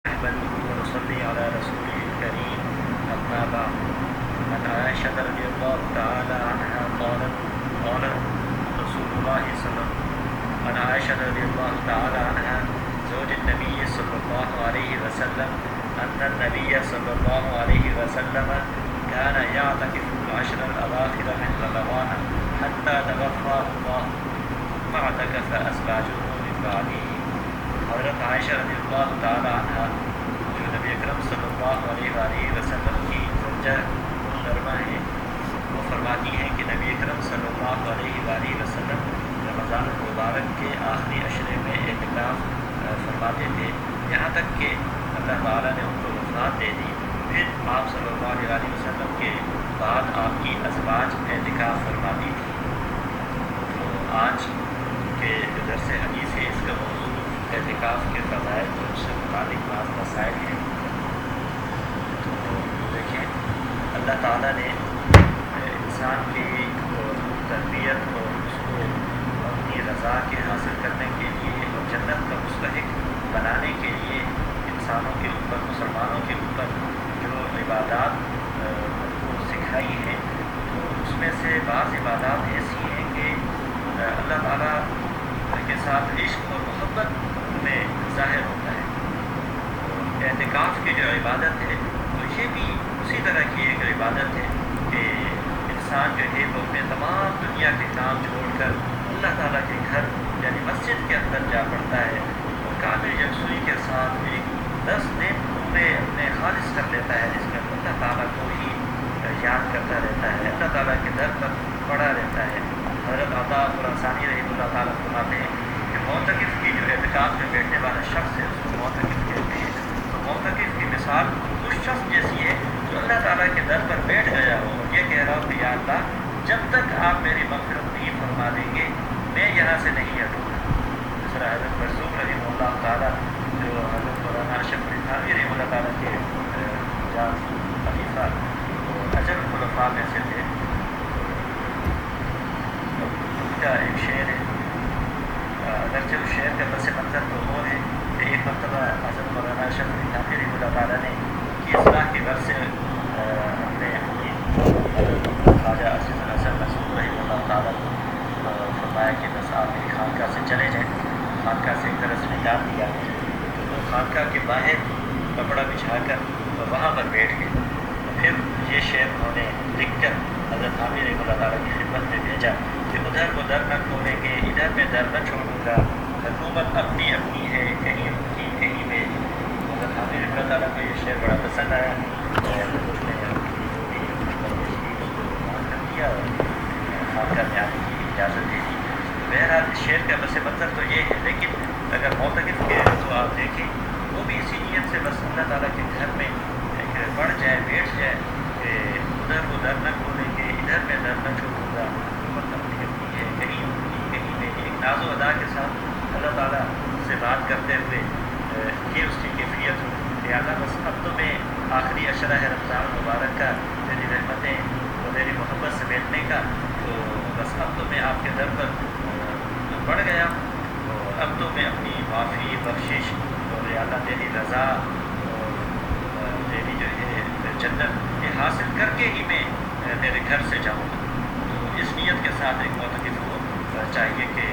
نحمده ونصلي على رسوله الكريم أما بعد. عن عائشة رضي الله تعالى عنها قالت قال رسول الله عن عائشة رضي الله تعالى عنها زوج النبي صلى الله عليه وسلم أن النبي صلى الله عليه وسلم كان يعتكف العشر الأواخر من رمضان حتى توفاه الله ثم اعتكف أزواجه من بعده. حضرت عائشہ رضی اللہ تعالی عنہ جو نبی اکرم صلی اللہ علیہ وآلہ وسلم کی زوجہ محترمہ ہیں، وہ فرماتی ہیں کہ نبی اکرم صلی اللہ علیہ وآلہ وسلم رمضان المبارک کے آخری عشرے میں اعتکاف فرماتے تھے، یہاں تک کہ اللہ تعالیٰ نے ان کو وفات دے دی۔ پھر آپ صلی اللہ علیہ وآلہ وسلم کے بعد آپ کی ازواج اعتکاف فرماتی تھی۔ تو آج کے درس حدیث ہے، اس کا موضوع اعتکاف کے فضائل اور اس سے متعلق بعض مسائل ہیں۔ تو دیکھیں، اللہ تعالیٰ نے انسان کی تربیت اور اس کو اپنی رضا کے حاصل کرنے کے لیے اور جنت کا مستحق بنانے کے لیے انسانوں کے اوپر، مسلمانوں کے اوپر جو عبادات کو سکھائی ہیں، تو اس میں سے بعض عبادات ایسی ہیں کہ اللہ تعالیٰ کے ساتھ عشق اور محبت میں ظاہر ہوتا ہے۔ اعتکاف کی جو عبادت ہے، تو یہ بھی اسی طرح کی ایک عبادت ہے کہ انسان جو ہے وہ اپنے تمام دنیا کے کام چھوڑ کر اللہ تعالیٰ کے گھر یعنی مسجد کے اندر جا پڑتا ہے، اور کامل یکسوئی کے ساتھ ایک 10 دن پورے اپنے خالص کر لیتا ہے، جس میں اللہ تعالیٰ کو ہی یاد کرتا رہتا ہے، اللہ تعالیٰ کے در پر پڑا رہتا ہے۔ حضرت عطا خراسانی رحمہ اللہ تعالیٰ فرماتے ہیں کہ معتکف کی جو اعتکاف میں بیٹھنے والا شخص ہے، اس کو معتکف کہتے ہیں۔ تو معتکف کی مثال اس شخص جیسی ہے جو اللہ تعالیٰ کے در پر بیٹھ گیا ہو اور یہ کہہ رہا ہو کہ یا اللہ، جب تک آپ میری مغفرت نہیں فرما دیں گے میں یہاں سے نہیں ہٹوں گا۔ جس طرح حضرت مرزوق رحمہ اللہ تعالیٰ جو حضرت مولانا اشرف علی تھانوی رحمہ اللہ تعالیٰ کے خلیفہ اجل الخلفاء میں سے تھے، ان کا ایک شعر ہے، اگرچہ اس شعر کا پس منظر تو وہ ہے کہ ایک مرتبہ حضرت مولانا اشرف علی تھانوی رحمہ اللہ تعالیٰ نے کی اصلاح کی غرض سے اپنے خواجہ عزیز الحسن مسعود رحمہ اللہ تعالیٰ کو فرمایا کہ بس آپ میری خانقاہ سے چلے جائیں۔ خانقاہ سے ایک طرح سے نکال دیا، تو وہ خانقاہ کے باہر کپڑا بچھا کر وہاں پر بیٹھ گئے۔ پھر یہ شعر انہوں نے لکھ کر حضرت تھانوی رحمہ اللہ تعالیٰ کی خدمت میں بھیجا کہ ادھر وہ در نہ کھولیں گے، ادھر میں در نہ چھوڑوں گا، حکومت اپنی اپنی ہے، کہیں ان کی کہیں میری۔ حضرت تھانوی رحمہ اللہ تعالیٰ کو یہ شعر بڑا پسند آیا، اس نے کیا اور خانقاہ میں آنے کی اجازت دے دی۔ بہرحال اس شعر کا پس منظر تو یہ ہے، لیکن اگر معتکف کے تو آپ دیکھیں وہ بھی اسی نیت سے بس اللہ تعالیٰ کے گھر میں بڑھ جائے، بیٹھ جائے کہ ادھر وہ در نہ کھولیں گے، ادھر میں در نہ چھوڑوں گا، حکومت اپنی اپنی ہے، کہیں ان کی کہیں میری، ایک ناز و ادا کے ساتھ اللہ تعالیٰ سے بات کرتے ہوئے یہ اس کی کیفیت ہو کہ اللہ بس اب تو میں آخری عشرہ ہے رمضان المبارک کا، میری رحمتیں اور میری محبت سمیٹنے کا، تو بس اب تو میں آپ کے در پر بڑھ گیا، اور اب تو میں اپنی معافی، بخشش اور یا اللہ تیری رضا اور تیری جو ہے جنت یہ حاصل کر کے ہی میں میرے گھر سے جاؤں گا۔ تو اس نیت کے ساتھ ایک معتکف کو چاہیے کہ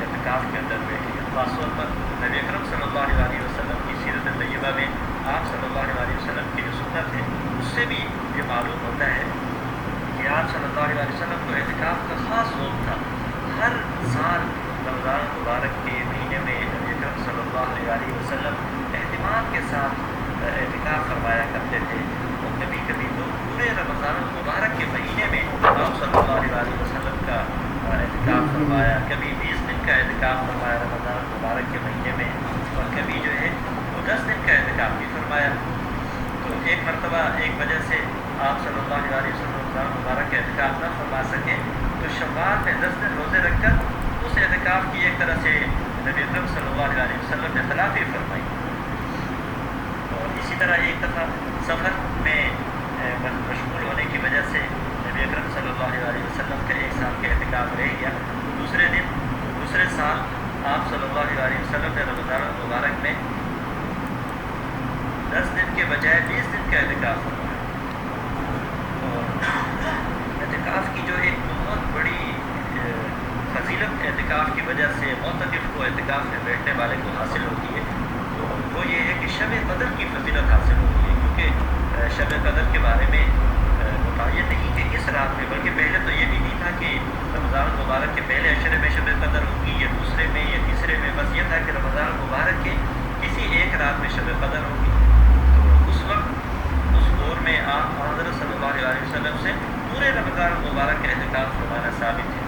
اعتکاف کے اندر بیٹھے۔ خاص طور پر نبی اکرم صلی اللہ علیہ وسلم کی سیرت طیبہ میں آپ صلی اللہ علیہ وسلم کی جو سنت ہے، اس سے بھی یہ معلوم ہوتا ہے کہ آپ صلی اللہ علیہ وسلم کو اعتکاف کا خاص شوق تھا۔ ہر سال رمضان مبارک کے مہینے میں نبی اکرم صلی اللہ علیہ وسلم اہتمام کے ساتھ اعتکاف فرمایا کرتے تھے، اور کبھی کبھی تو پورے رمضان المبارک کے مہینے میں آپ صلی اللہ علیہ وسلم کا اعتکاف فرمایا، کبھی 20 دن کا اعتکاف فرمایا رمضان المبارک کے مہینے میں، اور کبھی جو ہے وہ 10 دن کا اعتکاف بھی فرمایا۔ تو ایک مرتبہ ایک وجہ سے آپ صلی اللہ علیہ وسلم رمضان المبارک کا اعتکاف نہ فرما سکے، تو شوال میں 10 دن روزے رکھ کر اس اعتکاف کی ایک طرح سے نبی اکرم صلی اللہ علیہ وسلم نے تلافی فرمائی۔ اور اسی طرح ایک دفعہ سفر میں مشغول ہونے کی وجہ سے نبی اکرم صلی اللہ علیہ وسلم کا ایک سال کا اعتکاف رہ گیا۔ دوسرے سال آپ صلی اللہ علیہ وسلم نے رمضان المبارک میں اعتکاف فرمایا. اور اعتکاف کی جو ایک بہت بڑی فضیلت اعتکاف کی وجہ سے معتکف کو اعتکاف میں بیٹھنے والے کو حاصل ہوتی ہے تو وہ یہ ہے کہ شب قدر کی فضیلت حاصل ہوتی ہے. کیونکہ شب قدر کے بارے میں متعین نہیں کہ اس رات میں، بلکہ پہلے تو یہ بھی نہیں تھا کہ رمضان المبارک کے پہلے عشرے میں شب قدر ہوگی یا دوسرے میں یا تیسرے میں. بس یہ تھا کہ رمضان المبارک کے کسی ایک رات میں شب قدر ہوگی. تو اس وقت اس دور میں آپ حضرت صلی اللہ علیہ وسلم سے پورے رمضان المبارک کے اعتکاف فرمانا ثابت ہے.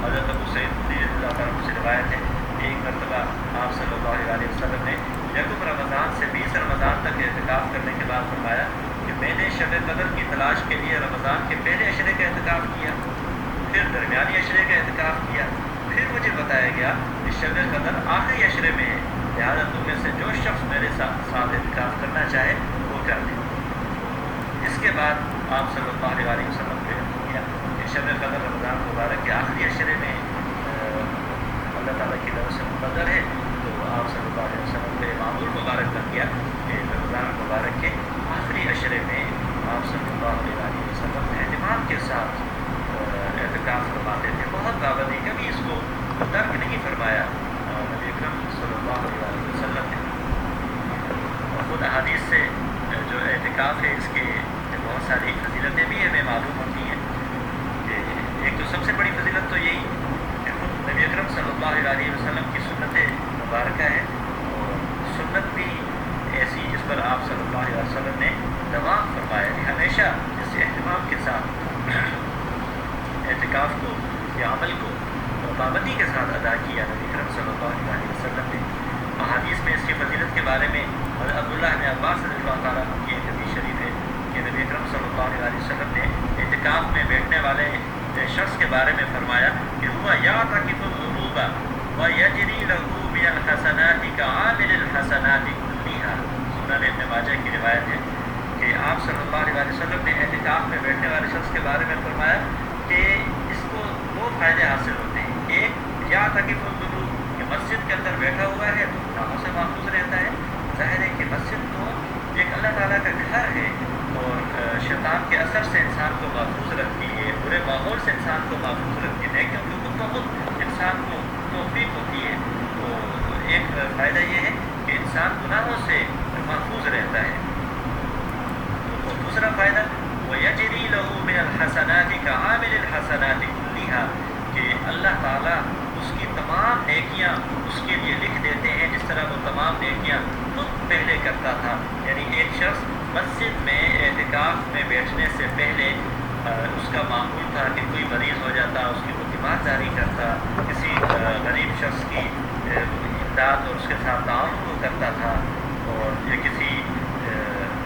حضرت ابو سعید رضی اللہ عنہ سے روایت ہے کہ ایک مرتبہ آپ صلی اللہ علیہ وسلم نے یکم رمضان سے 20 رمضان تک اعتکاف کرنے کے بعد فرمایا کہ میں نے شب قدر کی تلاش کے لیے رمضان کے پہلے عشرے کا اعتکاف کیا، پھر درمیانی عشرے کا اعتکاف کیا، پھر مجھے بتایا گیا کہ شب قدر آخری عشرے میں ہے، لہٰذا تم میں سے جو شخص میرے ساتھ اعتکاف کرنا چاہے وہ کر دے. اس کے بعد آپ صلی اللہ علیہ وسلم نے کیا کہ شب قدر رمضان مبارک کے آخری عشرے میں اللہ تعالیٰ کی طرف سے مقدر ہے. تو آپ صلی اللہ علیہ وسلم کے معمول مبارک بن گیا کہ رمضان مبارک کے آخری عشرے میں آپ صلی اللہ علیہ وسلم اہتمام کے ساتھ اعتکاف فرماتے تھے. بہت پابندی، کبھی اس کو ترک نہیں فرمایا نبی اکرم صلی اللہ علیہ وسلم نے. اور خود احادیث سے جو اعتکاف ہے اس کے بہت ساری فضیلتیں بھی ہمیں معلوم ہوتی ہیں. کہ ایک تو سب سے بڑی فضیلت تو یہی کہ خود نبی اکرم صلی اللہ علیہ وسلم کی سنت مبارکہ ہے، اور سنت بھی ایسی جس پر آپ صلی اللہ علیہ وسلم نے دوام فرمایا کہ ہمیشہ اس اہتمام کے ساتھ اعتکاف کو یا عمل کو پابندی کے ساتھ ادا کیا نبی اکرم صلی اللہ علیہ وسلم نے. احادیث میں اس کی فضیلت کے بارے میں حضرت عبداللہ بن عباس رضی اللہ تعالیٰ عنہ کی ایک حدیث شریف ہے کہ نبی اکرم صلی اللہ علیہ وسلم نے اعتکاف میں بیٹھنے والے شخص کے بارے میں فرمایا کہ ہوا یعتکف الغروب ویجری لہ من الحسنات کعامل الحسنات کلیہا. سنن ابن ماجہ کی روایت ہے کہ آپ صلی اللہ علیہ وسلم نے اعتکاف میں بیٹھنے والے شخص کے بارے میں فرمایا کہ اس کو دو فائدے حاصل ہوتے ہیں. ایک یعتکف الغروب کہ مسجد کے اندر بیٹھا ہوا ہے تو گناہوں سے محفوظ رہتا ہے. ظاہر ہے کہ مسجد تو ایک اللہ تعالیٰ کا گھر ہے اور شیطان کے اثر سے انسان کو محفوظ رکھتی ہے، برے ماحول سے انسان کو محفوظ رکھتی ہے کیونکہ خود بخود انسان کو توفیق ہوتی ہے. تو ایک فائدہ یہ ہے کہ انسان گناہوں سے محفوظ رہتا ہے. تو دوسرا فائدہ وَيَجْرِي لَهُ مِنَ الْحَسَنَاتِ كَعَامِلِ الْحَسَنَاتِ كُلِّهَا کہ اللہ تعالیٰ اس کی تمام نیکیاں اس کے لیے لکھ دیتے ہیں جس طرح وہ تمام نیکیاں خود پہلے کرتا تھا. یعنی ایک شخص مسجد میں اعتکاف میں بیٹھنے سے پہلے اس کا معمول تھا کہ کوئی مریض ہو جاتا اس کی وہ تیمارداری کرتا، کسی غریب شخص کی امداد اور اس کے ساتھ تعاون وہ کرتا تھا، اور یا کسی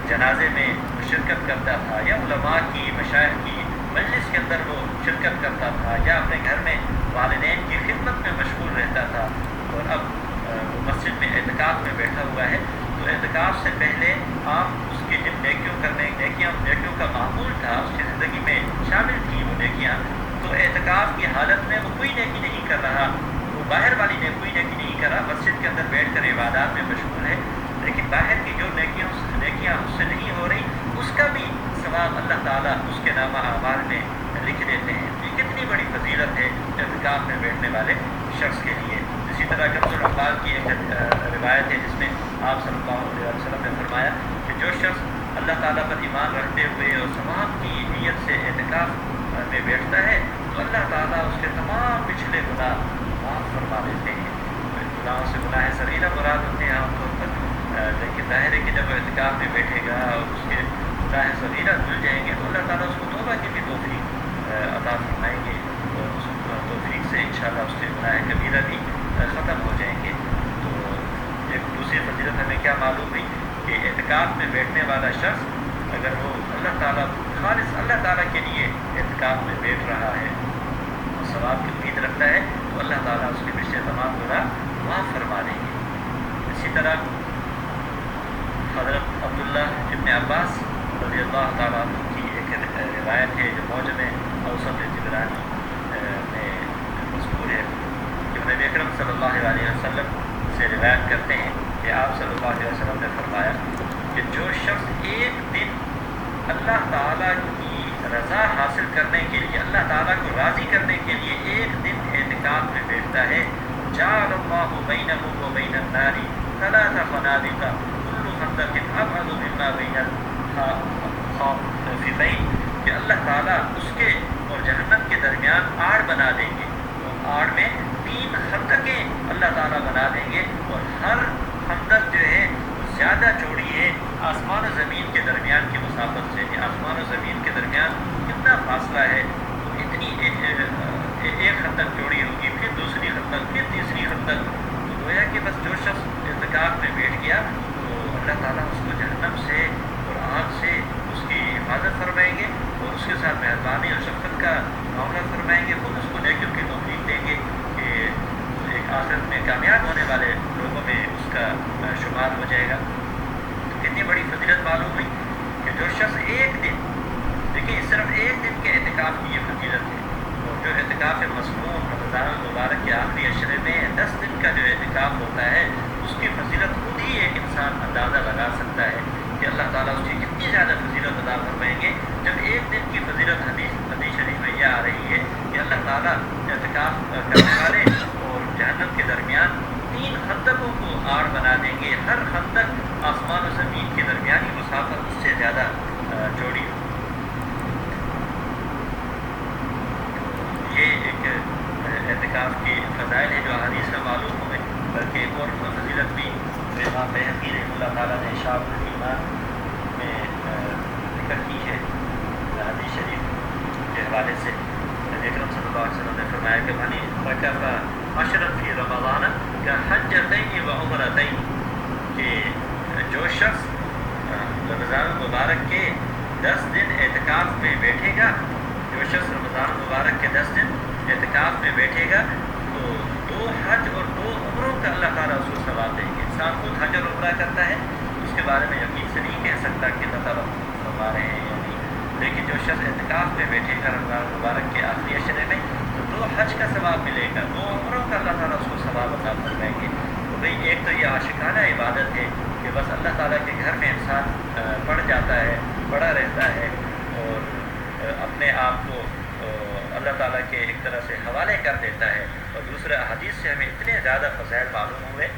جنازے میں شرکت کرتا تھا، یا علماء کی مشائخ کی مجلس کے اندر وہ شرکت کرتا تھا، یا اپنے گھر میں والدین کی خدمت میں مشغول رہتا تھا. اور اب وہ مسجد میں اعتکاف میں بیٹھا ہوا ہے تو اعتکاف سے پہلے آپ اس کی جن نیکیوں کا معمول تھا اس کی زندگی میں شامل تھی وہ نیکیاں، تو اعتکاف کی حالت میں وہ کوئی نیکی نہیں کر رہا، وہ باہر والی کوئی نیکی نہیں کر رہا، مسجد کے اندر بیٹھ کر عبادات میں مشغول ہے. لیکن باہر کی جو نیکیاں اس سے نہیں ہو رہی اس کا بھی ثواب اللہ تعالیٰ اس کے نامہ اعمال میں لکھ دیتے ہیں. یہ کتنی بڑی فضیلت ہے اعتکاف میں بیٹھنے والے شخص کے لیے. اسی طرح کنز الاحبار کی ایک روایت ہے جس میں آپ صلی اللہ علیہ وسلم نے فرمایا کہ جو شخص اللہ تعالیٰ پر ایمان رکھتے ہوئے اور ثواب کی نیت سے اعتکاف میں بیٹھتا ہے تو اللہ تعالیٰ اس کے تمام پچھلے گناہ معاف فرما دیتے ہیں. گناہوں سے گناہ صغیرہ مراد ہوتے ہیں عام طور پر، لیکن ظاہر ہے کہ جب اعتکاف میں بیٹھے گا اور اس کے گناہ صغیرہ دھل جائیں گے تو اللہ تعالیٰ اس کو توبہ کی بھی توفیق عطا فرمائیں گے، اور اس توفیق سے انشاءاللہ اس کے گناہ کبیرہ بھی ختم ہو جائیں گے. تو ایک دوسری فضیلت ہمیں کیا معلوم ہوئی کہ اعتکاف میں بیٹھنے والا شخص اگر وہ اللہ تعالیٰ خالص اللہ تعالیٰ کے لیے اعتکاف میں بیٹھ رہا ہے، ثواب کی امید رکھتا ہے تو اللہ تعالیٰ اس کے پچھلے تمام گناہ معاف فرما دیں گے. اسی طرح حضرت عبداللہ ابن عباس رضی اللہ تعالیٰ عنہ کی ایک روایت ہے جو موجم اوسط طبرانی میں مذکور ہے کہ نبی اکرم صلی اللہ علیہ وسلم سے روایت کرتے ہیں کہ آپ صلی اللہ علیہ وسلم نے فرمایا کہ جو شخص ایک دن اللہ تعالیٰ کی رضا حاصل کرنے کے لیے، اللہ تعالیٰ کو راضی کرنے کے لیے ایک دن اعتکاف میں بیٹھتا ہے، جعل اللہ بینہ و بین النار ثلاث خنادق کل خندق ابعد مما بین الخافقین، کہ اللہ تعالیٰ اس کے اور جہنم کے درمیان آڑ بنا دیں گے، اور آڑ میں 3 خندقیں اللہ تعالیٰ بنا دیں گے، اور ہر خندق جو ہے زیادہ چوڑی ہے آسمان و زمین کے درمیان کی مسافت سے۔ آسمان و زمین کے درمیان کتنا فاصلہ ہے، تو اتنی ایک خندق چوڑی ہوگی، پھر دوسری خندق، پھر تیسری خندق۔ تو گویا کہ بس جو شخص اعتکاف میں بیٹھ گیا تو اللہ تعالیٰ اس کو جہنم سے اور آگ سے اس کی حفاظت فرمائیں گے، اور اس کے ساتھ مہربانی اور شفقت کا معاملہ فرمائیں گے، خود اس کو نیکیوں کی توفیق دیں گے کہ ایک آخرت میں کامیاب ہونے والے لوگوں میں اس کا شمار ہو جائے گا۔ تو کتنی بڑی فضیلت معلوم ہوئی کہ جو شخص ایک دن، دیکھیں صرف ایک دن کے اعتکاف کی یہ فضیلت ہے، اور جو اعتکاف مصنون رمضان المبارک کے آخری عشرے میں 10 دن کا جو اعتکاف ہوتا ہے، اس کی فضیلت خود ہی ایک انسان اندازہ لگا سکتا ہے کہ اللہ تعالیٰ اس کی کتنی زیادہ فضیلت عطا فرمائیں گے۔ جب ایک دن کی فضیلت حدیث شریف میں یہ آ رہی ہے کہ اللہ تعالیٰ اعتکاف کرنے والے اور جہنم کے درمیان 3 خندقوں کو آڑ بنا دیں گے، ہر خندق آسمان و زمین کے درمیانی مسافت اس سے زیادہ چوڑی ہو۔ یہ ایک اعتکاف کی فضائل ہے جو حدیث میں معلوم ہوئے، بلکہ ایک اور فضیلت بھی امام بہقی رحمہ اللہ تعالیٰ نے شعب الایمان میں ذکر کی ہے حدیث شریف کے حوالے سے۔ نبی اکرم صلی اللہ علیہ وسلم نے فرمایا کہ من اعتکف عشرا فی رمضان کحجتین و عمرتین، کہ جو شخص رمضان المبارک کے 10 دن اعتکاف میں بیٹھے گا، جو شخص رمضان المبارک کے 10 دن اعتکاف میں بیٹھے گا تو 2 حج اور 2 عمروں کا اللہ تعالیٰ اس کو ثواب دیں گے۔ انسان خود حج اور عمرہ کرتا ہے، اس کے بارے میں یقین سے نہیں کہہ سکتا کہ اللہ تعالیٰ فرما رہے ہیں یا نہیں، لیکن جو شخص اعتکاف میں بیٹھے گا رمضان المبارک کے آخری عشرے میں تو 2 حج کا ثواب ملے گا، 2 عمروں کا اللہ تعالیٰ اس کو ثواب عطا فرمائیں گے۔ تو بھئی ایک تو یہ عاشقانہ عبادت ہے کہ بس اللہ تعالیٰ کے گھر میں انسان پڑ جاتا ہے، پڑا رہتا ہے، اور اپنے آپ کو اللہ تعالیٰ کے ایک طرح سے حوالے کر دیتا ہے، اور دوسرے حدیث سے ہمیں اتنے زیادہ فضائل معلوم ہوئے،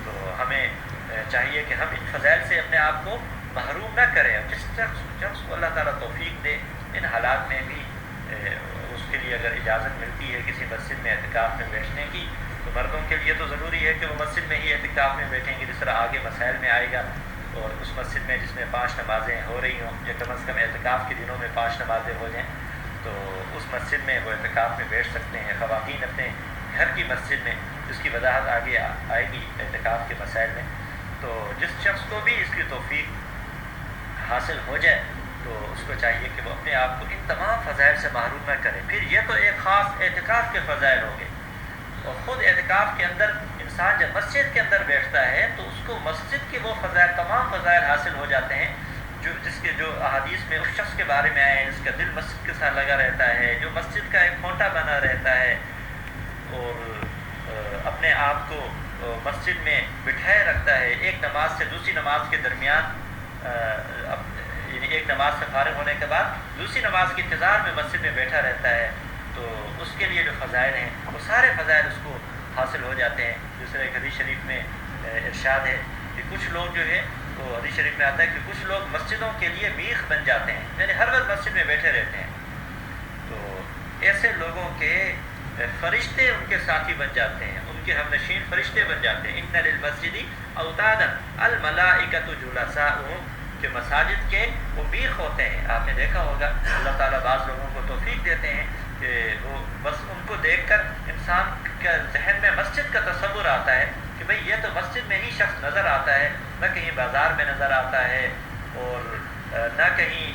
تو ہمیں چاہیے کہ ہم ان فضائل سے اپنے آپ کو محروم نہ کریں۔ جس شخص کو اللہ تعالیٰ توفیق دے ان حالات میں بھی اس کے لیے اگر اجازت ملتی ہے کسی مسجد میں اعتکاف میں بیٹھنے کی، تو مردوں کے لیے تو ضروری ہے کہ وہ مسجد میں ہی اعتکاف میں بیٹھیں گے، جس طرح آگے مسائل میں آئے گا، اور اس مسجد میں جس میں 5 نمازیں ہو رہی ہوں یا کم از کم اعتکاف کے دنوں میں 5 نمازیں ہو جائیں تو اس مسجد میں وہ اعتکاف میں بیٹھ سکتے ہیں۔ خواتین اپنے گھر کی مسجد میں، جس کی وضاحت آگے آئے گی اعتکاف کے مسائل میں، تو جس شخص کو بھی اس کی توفیق حاصل ہو جائے تو اس کو چاہیے کہ وہ اپنے آپ کو ان تمام فضائل سے محروم نہ کرے۔ پھر یہ تو ایک خاص اعتکاف کے فضائل ہوں گے، اور خود اعتکاف کے اندر انسان جب مسجد کے اندر بیٹھتا ہے تو اس کو مسجد کے وہ فضائل، تمام فضائل حاصل ہو جاتے ہیں جو احادیث میں اس شخص کے بارے میں آئے ہیں جس کا دل مسجد کے ساتھ لگا رہتا ہے، جو مسجد کا ایک کھونٹا بنا رہتا ہے، اور اپنے آپ کو مسجد میں بٹھائے رکھتا ہے، ایک نماز سے دوسری نماز کے درمیان، یعنی ایک نماز سے فارغ ہونے کے بعد دوسری نماز کے انتظار میں مسجد میں بیٹھا رہتا ہے، تو اس کے لیے جو فضائل ہیں وہ سارے فضائل اس کو حاصل ہو جاتے ہیں۔ دوسرے ایک حدیث شریف میں ارشاد ہے کہ کچھ لوگ جو ہے، تو حدیث شریف میں آتا ہے کہ کچھ لوگ مسجدوں کے لیے میخ بن جاتے ہیں، یعنی ہر وقت مسجد میں بیٹھے رہتے ہیں، تو ایسے لوگوں کے فرشتے ان کے ساتھی بن جاتے ہیں، ان کے ہم نشین فرشتے بن جاتے ہیں۔ ان للمسجد اوتادا الملائکۃ جلساؤہم، کہ مساجد کے وہ میخ ہوتے ہیں۔ آپ نے دیکھا ہوگا اللہ تعالیٰ بعض لوگوں کو توفیق دیتے ہیں کہ وہ بس ان کو دیکھ کر انسان کا ذہن میں مسجد کا تصور آتا ہے کہ بھئی یہ تو مسجد میں ہی شخص نظر آتا ہے، نہ کہیں بازار میں نظر آتا ہے، اور نہ کہیں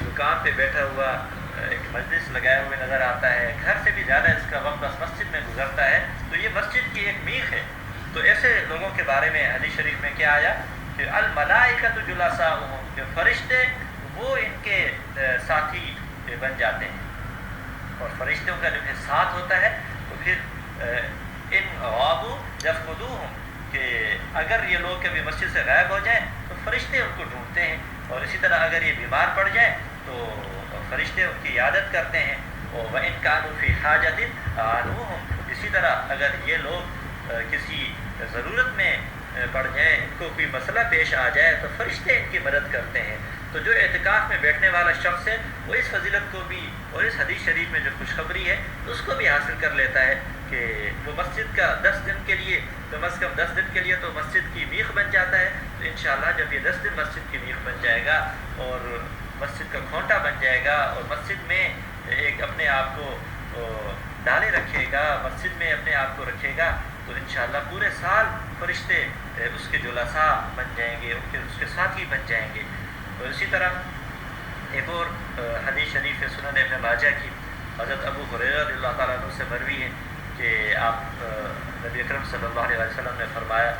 دکان پہ بیٹھا ہوا ایک مجلس لگائے ہوئے نظر آتا ہے، گھر سے بھی زیادہ اس کا وقت بس مسجد میں گزرتا ہے، تو یہ مسجد کی ایک میخ ہے۔ تو ایسے لوگوں کے بارے میں حدیث شریف میں کیا آیا کہ الملائکۃ جلساؤہم، کہ فرشتے وہ ان کے ساتھی بن جاتے ہیں، اور فرشتوں کا جو ساتھ ہوتا ہے تو پھر ان غابوا یفقدوہم، کہ اگر یہ لوگ کبھی مسجد سے غائب ہو جائیں تو فرشتے ان کو ڈھونڈتے ہیں اور اسی طرح اگر یہ بیمار پڑ جائیں تو فرشتے ان کی عیادت کرتے ہیں. وَإِنْ كَانُوا فِي حَاجَةٍ أَعَانُوهُمْ. اسی طرح اگر یہ لوگ کسی ضرورت میں پڑ جائیں, ان کو کوئی مسئلہ پیش آ جائے تو فرشتے ان کی مدد کرتے ہیں. تو جو اعتکاف میں بیٹھنے والا شخص ہے وہ اس فضیلت کو بھی اور اس حدیث شریف میں جو خوشخبری ہے اس کو بھی حاصل کر لیتا ہے کہ وہ مسجد کا 10 دن کے لیے, کم از کم 10 دن کے لیے تو مسجد کی میخ بن جاتا ہے. تو انشاءاللہ جب یہ 10 دن مسجد کی میخ بن جائے گا اور مسجد کا کھونٹا بن جائے گا اور مسجد میں ایک اپنے آپ کو ڈالے رکھے گا, مسجد میں اپنے آپ کو رکھے گا, تو انشاءاللہ پورے سال فرشتے اس کے جلساء بن جائیں گے, اس کے ساتھی بن جائیں گے. تو اسی طرح ایک اور حدیث شریف سنن ابن ماجہ کی حضرت ابو ہریرہ رضی اللہ تعالیٰ عنہ سے مروی ہے کہ آپ نبی اکرم صلی اللہ علیہ وسلم نے فرمایا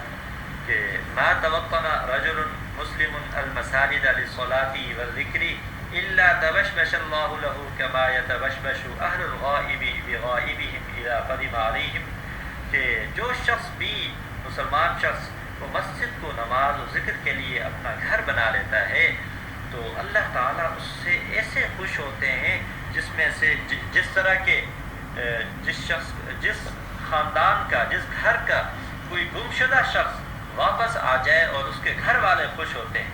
کہ ما توطن رجل مسلم المساجد للصلاة والذکر الا تبشبش اللہ له كما يتبشبش اہل الغائب بغائبهم اذا قدم علیہم. کہ جو شخص بھی مسلمان شخص وہ مسجد کو نماز و ذکر کے لیے اپنا گھر بنا لیتا ہے تو اللہ تعالیٰ اس سے ایسے خوش ہوتے ہیں جس میں سے جس طرح کے جس خاندان کا, جس گھر کا کوئی گمشدہ شخص واپس آ جائے اور اس کے گھر والے خوش ہوتے ہیں.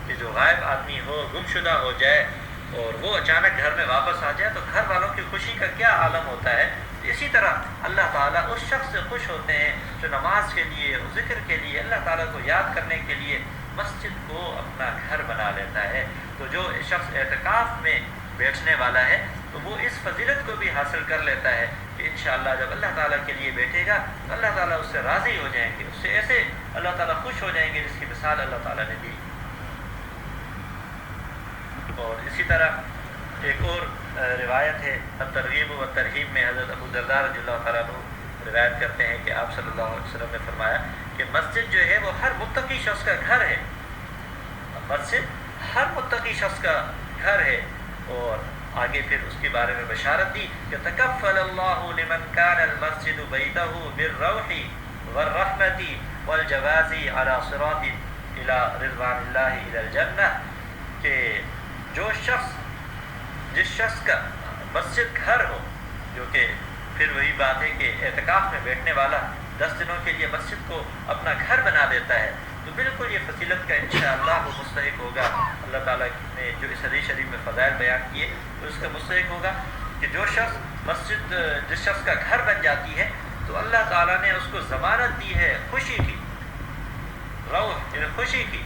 کہ جو غائب آدمی ہو, گمشدہ ہو جائے اور وہ اچانک گھر میں واپس آ جائے تو گھر والوں کی خوشی کا کیا عالم ہوتا ہے. اسی طرح اللہ تعالیٰ اس شخص سے خوش ہوتے ہیں جو نماز کے لیے اور ذکر کے لیے اللہ تعالیٰ کو یاد کرنے کے لیے مسجد کو اپنا گھر بنا لیتا ہے. تو جو شخص اعتکاف میں بیٹھنے والا ہے تو وہ اس فضیلت کو بھی حاصل کر لیتا ہے کہ انشاءاللہ جب اللہ تعالیٰ کے لیے بیٹھے گا تو اللہ تعالیٰ اس سے راضی ہو جائیں گے, اس سے ایسے اللہ تعالیٰ خوش ہو جائیں گے جس کی مثال اللہ تعالیٰ نے دی. اور اسی طرح ایک اور روایت ہے ترغیب و ترہیب میں حضرت ابو درداء رضی اللہ تعالیٰ عنہ روایت کرتے ہیں کہ آپ صلی اللہ علیہ وسلم نے فرمایا کہ مسجد جو ہے وہ ہر متقی شخص کا گھر ہے. مسجد ہر متقی شخص کا گھر ہے. اور آگے پھر اس کے بارے میں بشارت دی کہ تکفل اللہ لمن کان المسجد بیتہ بالروح والرحمت والجواز علی صراط الى رضوان اللہ الى الجنہ. کہ جس شخص کا مسجد گھر ہو, جو کہ پھر وہی بات ہے کہ اعتکاف میں بیٹھنے والا 10 دنوں کے لیے مسجد کو اپنا گھر بنا دیتا ہے, تو بالکل یہ فضیلت کا انشاءاللہ وہ مستحق ہوگا. اللہ تعالیٰ نے جو اس حدیث شریف میں فضائل بیان کیے تو اس کا مستحق ہوگا کہ جو شخص مسجد جس شخص کا گھر بن جاتی ہے تو اللہ تعالیٰ نے اس کو ضمانت دی ہے خوشی کی, روح یعنی خوشی کی,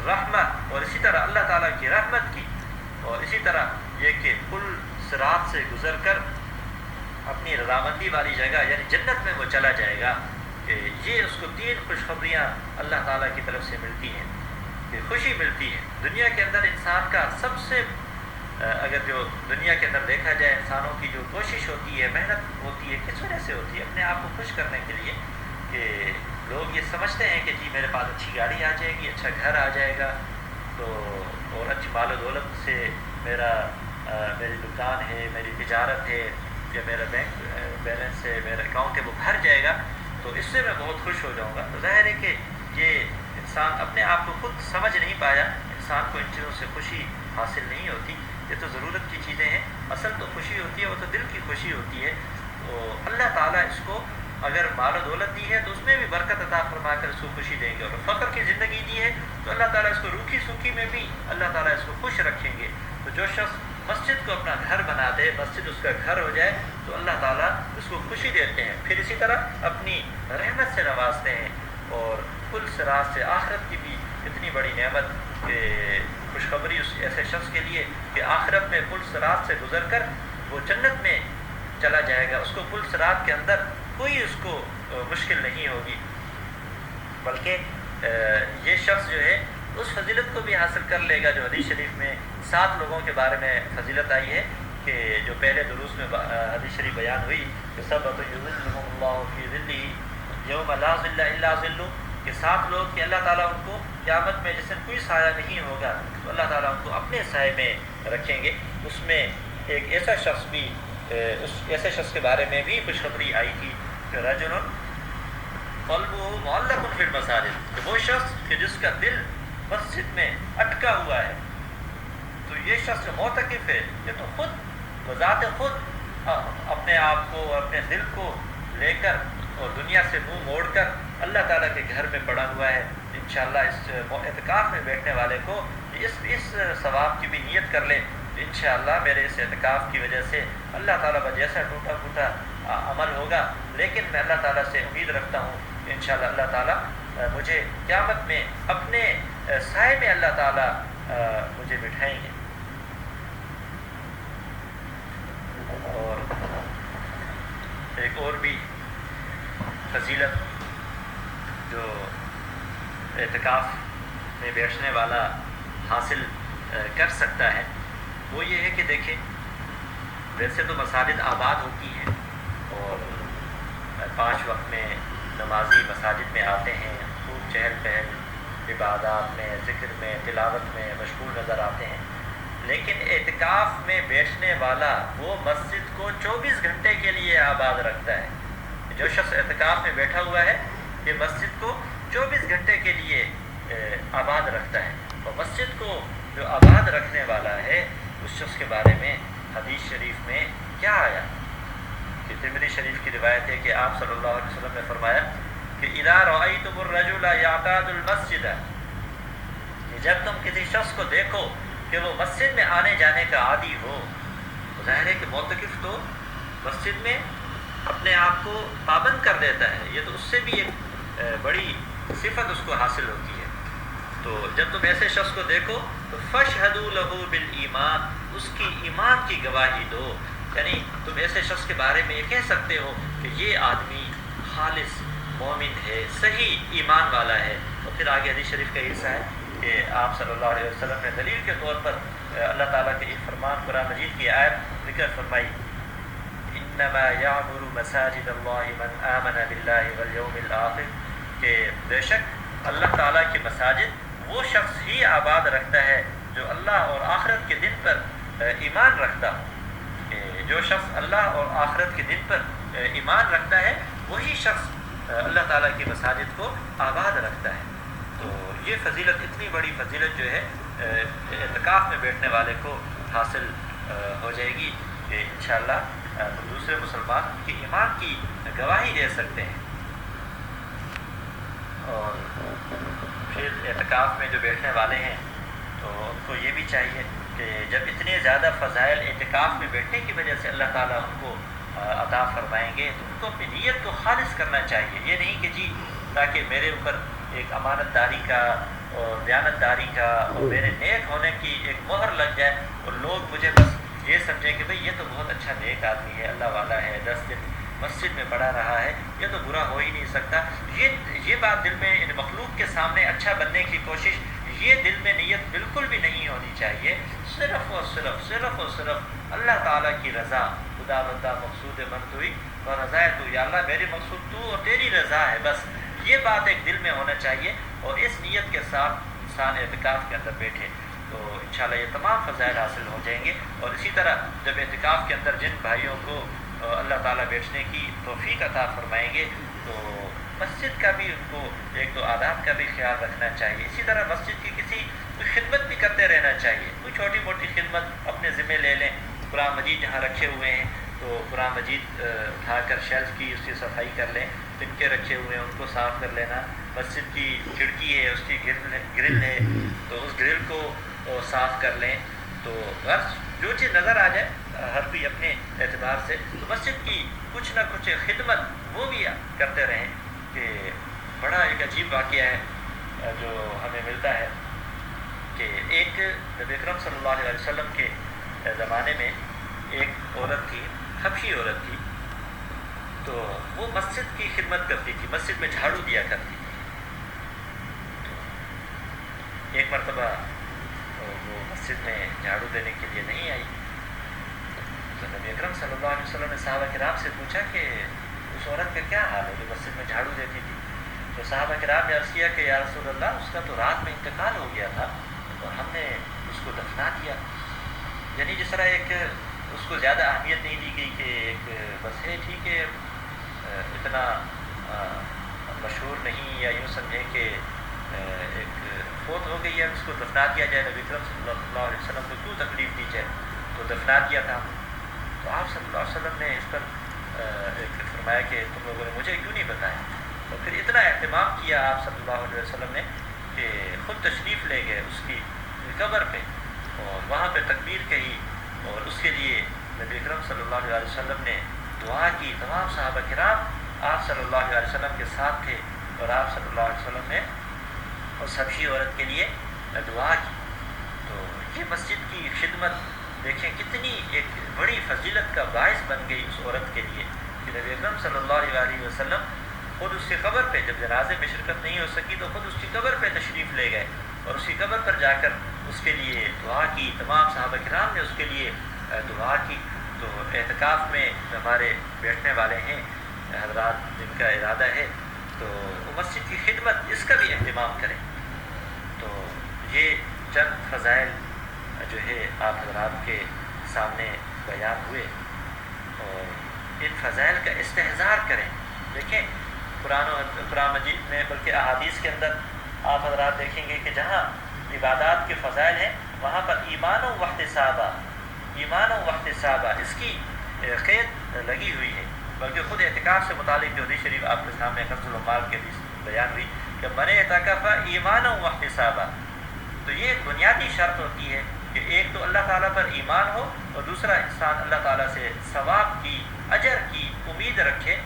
رحمت اور اسی طرح اللہ تعالیٰ کی رحمت کی, اور اسی طرح یہ کہ پل صراط سے گزر کر اپنی رضامندی والی جگہ یعنی جنت میں وہ چلا جائے گا. کہ یہ اس کو 3 خوشخبریاں اللہ تعالیٰ کی طرف سے ملتی ہیں کہ خوشی ملتی ہے. دنیا کے اندر انسان کا سب سے اگر جو دنیا کے اندر دیکھا جائے انسانوں کی جو کوشش ہوتی ہے, محنت ہوتی ہے, کس وجہ سے ہوتی ہے؟ اپنے آپ کو خوش کرنے کے لیے. کہ لوگ یہ سمجھتے ہیں کہ جی میرے پاس اچھی گاڑی آ جائے گی, اچھا گھر آ جائے گا, تو اور اچھی مال و دولت سے میری دکان ہے, میری تجارت ہے, یا میرا بینک بیلنس ہے, میرا اکاؤنٹ ہے وہ بھر جائے گا, تو اس سے میں بہت خوش ہو جاؤں گا. تو ظاہر ہے کہ یہ انسان اپنے آپ کو خود سمجھ نہیں پایا. انسان کو ان چیزوں سے خوشی حاصل نہیں ہوتی. یہ تو ضرورت کی چیزیں ہیں, اصل تو خوشی ہوتی ہے وہ تو دل کی خوشی ہوتی ہے. تو اللہ تعالیٰ اس کو اگر مال و دولت دی ہے تو اس میں بھی برکت عطا فرما کر اس کو خوشی دیں گے, اور فقر کی زندگی دی ہے تو اللہ تعالیٰ اس کو روکھی سوکھی میں بھی اللہ تعالیٰ اس کو خوش رکھیں گے. تو جو شخص مسجد کو اپنا گھر بنا دے, مسجد اس کا گھر ہو جائے, تو اللہ تعالیٰ اس کو خوشی دیتے ہیں. پھر اسی طرح اپنی رحمت سے نوازتے ہیں. اور پل صراط سے آخرت کی بھی اتنی بڑی نعمت کہ خوشخبری اس ایسے شخص کے لیے کہ آخرت میں پل صراط سے گزر کر وہ جنت میں چلا جائے گا. اس کو پل صراط کے اندر کوئی اس کو مشکل نہیں ہوگی, بلکہ یہ شخص جو ہے اس فضیلت کو بھی حاصل کر لے گا جو حدیث شریف میں 7 لوگوں کے بارے میں فضیلت آئی ہے. کہ جو پہلے دروس میں حدیث شریف بیان ہوئی کہ سبعۃ یظلهم اللہ فی ظلہ یوم لا ظل الا ظلہ, کہ 7 لوگ کہ اللہ تعالیٰ ان کو قیامت میں جس دن کوئی سایہ نہیں ہوگا تو اللہ تعالیٰ ان کو اپنے سائے میں رکھیں گے. اس میں ایک ایسا شخص بھی اس ایسے شخص کے بارے میں بھی خوشخبری آئی تھی کہ رجل قلبہ معلق فی المساجد, کہ وہ شخص کہ جس کا دل مسجد میں اٹکا ہوا ہے، تو یہ شخص معتکف ہے، یہ تو خود بذات خود اپنے آپ کو، اپنے دل کو لے کر اور دنیا سے منہ موڑ کر اللہ تعالیٰ کے گھر میں پڑا ہوا ہے۔ انشاءاللہ اس اعتکاف میں بیٹھنے والے کو اس ثواب کی بھی نیت کر لے، انشاءاللہ میرے اس اعتکاف کی وجہ سے اللہ تعالیٰ کا جیسا ٹوٹا پھوٹا عمل ہوگا، لیکن میں اللہ تعالیٰ سے امید رکھتا ہوں انشاءاللہ اللہ تعالیٰ مجھے قیامت میں اپنے سائے میں اللہ تعالیٰ مجھے بٹھائیں گے۔ اور ایک اور بھی فضیلت جو اعتکاف میں بیٹھنے والا حاصل کر سکتا ہے وہ یہ ہے کہ دیکھیں، ویسے تو مساجد آباد ہوتی ہیں اور 5 وقت میں نمازی مساجد میں آتے ہیں، خوب چہل پہل عبادات میں، ذکر میں، تلاوت میں مشغول نظر آتے ہیں، لیکن اعتکاف میں بیٹھنے والا وہ مسجد کو 24 گھنٹے کے لیے آباد رکھتا ہے۔ جو شخص اعتکاف میں بیٹھا ہوا ہے یہ مسجد کو 24 گھنٹے کے لیے آباد رکھتا ہے، اور مسجد کو جو آباد رکھنے والا ہے اس شخص کے بارے میں حدیث شریف میں کیا آیا کہ ترمذی شریف کی روایت ہے کہ آپ صلی اللہ علیہ وسلم نے فرمایا کہ اذا رأيتم الرجل يعتاد المسجد، کہ جب تم کسی شخص کو دیکھو کہ وہ مسجد میں آنے جانے کا عادی ہو، ظاہر ہے کہ معتکف تو مسجد میں اپنے آپ کو پابند کر دیتا ہے، یہ تو اس سے بھی ایک بڑی صفت اس کو حاصل ہوتی ہے۔ تو جب تم ایسے شخص کو دیکھو تو فاشہدوا لہ بالایمان، اس کی ایمان کی گواہی دو، یعنی تم ایسے شخص کے بارے میں یہ کہہ سکتے ہو کہ یہ آدمی خالص مومن ہے، صحیح ایمان والا ہے۔ اور پھر آگے حدیث شریف کا حصہ ہے کہ آپ صلی اللہ علیہ وسلم نے دلیل کے طور پر اللہ تعالیٰ کے ایک فرمان قرآن مجید کی آیت ذکر فرمائی، انما یعمر مساجد اللہ من آمن باللہ والیوم الآخر، کہ بے شک اللہ تعالیٰ کی مساجد وہ شخص ہی آباد رکھتا ہے جو اللہ اور آخرت کے دن پر ایمان رکھتا ہو، کہ جو شخص اللہ اور آخرت کے دن پر ایمان رکھتا ہے وہی شخص اللہ تعالیٰ کی مساجد کو آباد رکھتا ہے۔ تو یہ فضیلت، اتنی بڑی فضیلت جو ہے اعتکاف میں بیٹھنے والے کو حاصل ہو جائے گی کہ انشاءاللہ دوسرے مسلمان کی ایمان کی گواہی دے سکتے ہیں۔ اور پھر اعتکاف میں جو بیٹھنے والے ہیں تو ان کو یہ بھی چاہیے کہ جب اتنے زیادہ فضائل اعتکاف میں بیٹھنے کی وجہ سے اللہ تعالیٰ ان کو عطا فرمائیں گے تو ان کو اپنی نیت کو خالص کرنا چاہیے، یہ نہیں کہ جی تاکہ میرے اوپر ایک امانت داری کا اور دیانت داری کا اور میرے نیک ہونے کی ایک مہر لگ جائے اور لوگ مجھے بس یہ سمجھیں کہ بھئی یہ تو بہت اچھا نیک آدمی ہے، اللہ والا ہے، 10 دن مسجد میں پڑا رہا ہے، یہ تو برا ہو ہی نہیں سکتا۔ یہ بات دل میں ان مخلوق کے سامنے اچھا بننے کی کوشش، یہ دل میں نیت بالکل بھی نہیں ہونی چاہیے۔ صرف اور صرف اللہ تعالیٰ کی رضا، خدا بندہ مقصود من توئی اور رضا تو، یا اللہ میری مقصود تو اور تیری رضا ہے، بس یہ بات ایک دل میں ہونا چاہیے، اور اس نیت کے ساتھ انسان اعتکاف کے اندر بیٹھے تو انشاءاللہ یہ تمام فضائل حاصل ہو جائیں گے۔ اور اسی طرح جب اعتکاف کے اندر جن بھائیوں کو اللہ تعالیٰ بیٹھنے کی توفیق عطا فرمائیں گے تو مسجد کا بھی ان کو 1-2 آداب کا بھی خیال رکھنا چاہیے۔ اسی طرح مسجد کی کسی خدمت بھی کرتے رہنا چاہیے، کوئی چھوٹی موٹی خدمت اپنے ذمہ لے لیں۔ قرآن مجید جہاں رکھے ہوئے ہیں تو قرآن مجید اٹھا کر شیلف کی اس کی صفائی کر لیں، تنکے رکھے ہوئے ہیں ان کو صاف کر لینا، مسجد کی کھڑکی ہے اس کی گرل ہے تو اس گرل کو صاف کر لیں۔ تو بس جو چیز نظر آ جائے ہر کوئی اپنے اعتبار سے، تو مسجد کی کچھ نہ کچھ خدمت وہ بھی کرتے رہیں۔ کہ بڑا ایک عجیب واقعہ ہے جو ہمیں ملتا ہے کہ ایک نبی اکرم صلی اللہ علیہ وسلم کے زمانے میں ایک عورت تھی، حبشی عورت تھی، تو وہ مسجد کی خدمت کرتی تھی، مسجد میں جھاڑو دیا کرتی تھی۔ ایک مرتبہ وہ مسجد میں جھاڑو دینے کے لیے نہیں آئی تو نبی اکرم صلی اللہ علیہ وسلم نے صحابہ کرام سے پوچھا کہ اس عورت کا کیا حال ہے جو مسجد میں جھاڑو دیتی تھی؟ تو صحابہ کرام نے عرض کیا کہ یا رسول اللہ اس کا تو رات میں انتقال ہو گیا تھا اور ہم نے اس کو دفنا دیا۔ یعنی جس طرح ایک اس کو زیادہ اہمیت نہیں دی گئی کہ ایک بس ہے ٹھیک ہے اتنا مشہور نہیں، یا یوں سمجھیں کہ ایک فوت ہو گئی ہے اس کو دفنا دیا جائے، نبی اکرم صلی اللہ علیہ وسلم کو کیوں تکلیف دی جائے، تو دفنا دیا تھا۔ تو آپ صلی اللہ علیہ وسلم نے اس پر فرمایا کہ تم لوگوں نے مجھے کیوں نہیں بتایا، تو پھر اتنا اہتمام کیا آپ صلی اللہ علیہ وسلم نے کہ خود تشریف لے گئے اس کی قبر پہ اور وہاں پہ تکبیر کہی، اور اس کے لیے نبی اکرم صلی اللہ علیہ وسلم نے دعا کی۔ تمام صحابہ کرام آپ صلی اللہ علیہ وسلم کے ساتھ تھے اور آپ صلی اللہ علیہ وسلم نے اس حبشی عورت کے لیے دعا کی۔ تو یہ مسجد کی خدمت دیکھیں کتنی ایک بڑی فضیلت کا باعث بن گئی اس عورت کے لیے کہ نبی اکرم صلی اللہ علیہ وسلم خود اس کی قبر پہ، جب جنازے میں شرکت نہیں ہو سکی تو خود اس کی قبر پہ تشریف لے گئے اور اس کی قبر پر جا کر اس کے لیے دعا کی۔ تمام صحابہ کرام نے اس کے لیے دعا کی۔ تو اعتکاف میں ہمارے بیٹھنے والے ہیں حضرات جن کا ارادہ ہے تو وہ مسجد کی خدمت اس کا بھی اہتمام کریں۔ تو یہ چند فضائل جو ہے آپ حضرات کے سامنے بیان ہوئے اور ان فضائل کا استحضار کریں۔ دیکھیں قرآن مجید میں بلکہ احادیث کے اندر آپ حضرات دیکھیں گے کہ جہاں عبادات کے فضائل ہیں وہاں پر ایمان و احتسابہ، ایمان و احتسابہ اس کی قید لگی ہوئی ہے۔ بلکہ خود اعتکاف سے متعلق جو حدیث شریف آپ کے سامنے کنز العمال کے حدیث بیان ہوئی کہ من اعتکف ایمان و احتسابہ، تو یہ ایک بنیادی شرط ہوتی ہے کہ ایک تو اللہ تعالیٰ پر ایمان ہو اور دوسرا انسان اللہ تعالیٰ سے ثواب کی، اجر کی امید رکھے۔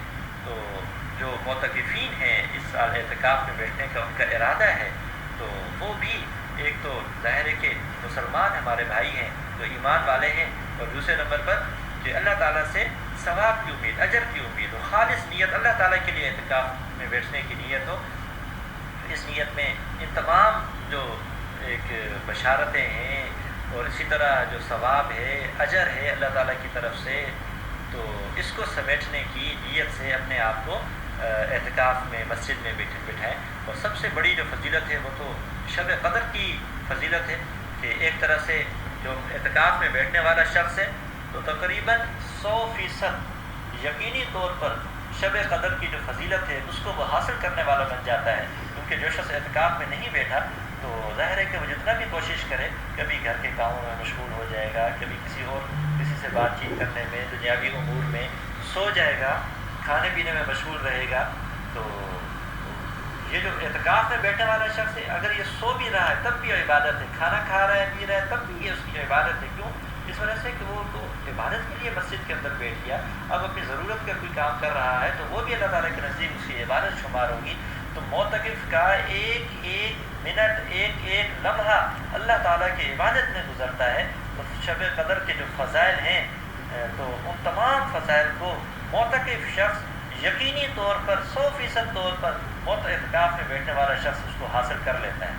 تو جو معتکفین ہیں اس سال اعتکاف میں بیٹھنے کا ان کا ارادہ ہے تو وہ بھی ایک تو ظاہر ہے کہ مسلمان ہمارے بھائی ہیں تو ایمان والے ہیں، اور دوسرے نمبر پر کہ اللہ تعالیٰ سے ثواب کی امید، اجر کی امید ہو، خالص نیت اللہ تعالیٰ کے لیے اعتکاف میں بیٹھنے کی نیت ہو۔ اس نیت میں ان تمام جو ایک بشارتیں ہیں اور اسی طرح جو ثواب ہے، اجر ہے اللہ تعالیٰ کی طرف سے، تو اس کو سمیٹنے کی نیت سے اپنے آپ کو اعتکاف میں مسجد میں بٹھائیں۔ اور سب سے بڑی جو فضیلت ہے وہ تو شب قدر کی فضیلت ہے کہ ایک طرح سے جو اعتکاف میں بیٹھنے والا شخص ہے تو تقریباً 100% یقینی طور پر شب قدر کی جو فضیلت ہے اس کو وہ حاصل کرنے والا بن جاتا ہے۔ کیونکہ جو شخص اعتکاف میں نہیں بیٹھا تو ظاہر ہے کہ وہ جتنا بھی کوشش کرے کبھی گھر کے کاموں میں مشغول ہو جائے گا، کبھی کسی سے بات چیت کرنے میں، دنیاوی امور میں سو جائے گا، کھانے پینے میں مشغول رہے گا۔ تو یہ جو اعتکاف میں بیٹھنے والا شخص ہے اگر یہ سو بھی رہا ہے تب بھی عبادت ہے، کھانا کھا رہا ہے پی رہا ہے تب بھی یہ اس کی عبادت ہے۔ کیوں؟ اس وجہ سے کہ وہ تو عبادت کے لیے مسجد کے اندر بیٹھ گیا، اب اپنی ضرورت کا کوئی کام کر رہا ہے تو وہ بھی اللہ تعالیٰ کے نزدیک اس کی عبادت شمار ہوگی۔ تو معتکف کا ایک ایک منٹ، ایک ایک لمحہ اللہ تعالیٰ کی عبادت میں گزرتا ہے۔ تو شب قدر کے جو فضائل ہیں تو ان تمام فضائل کو معتکف شخص یقینی طور پر 100% طور پر اعتکاف میں بیٹھنے والا شخص اس کو حاصل کر لیتا ہے۔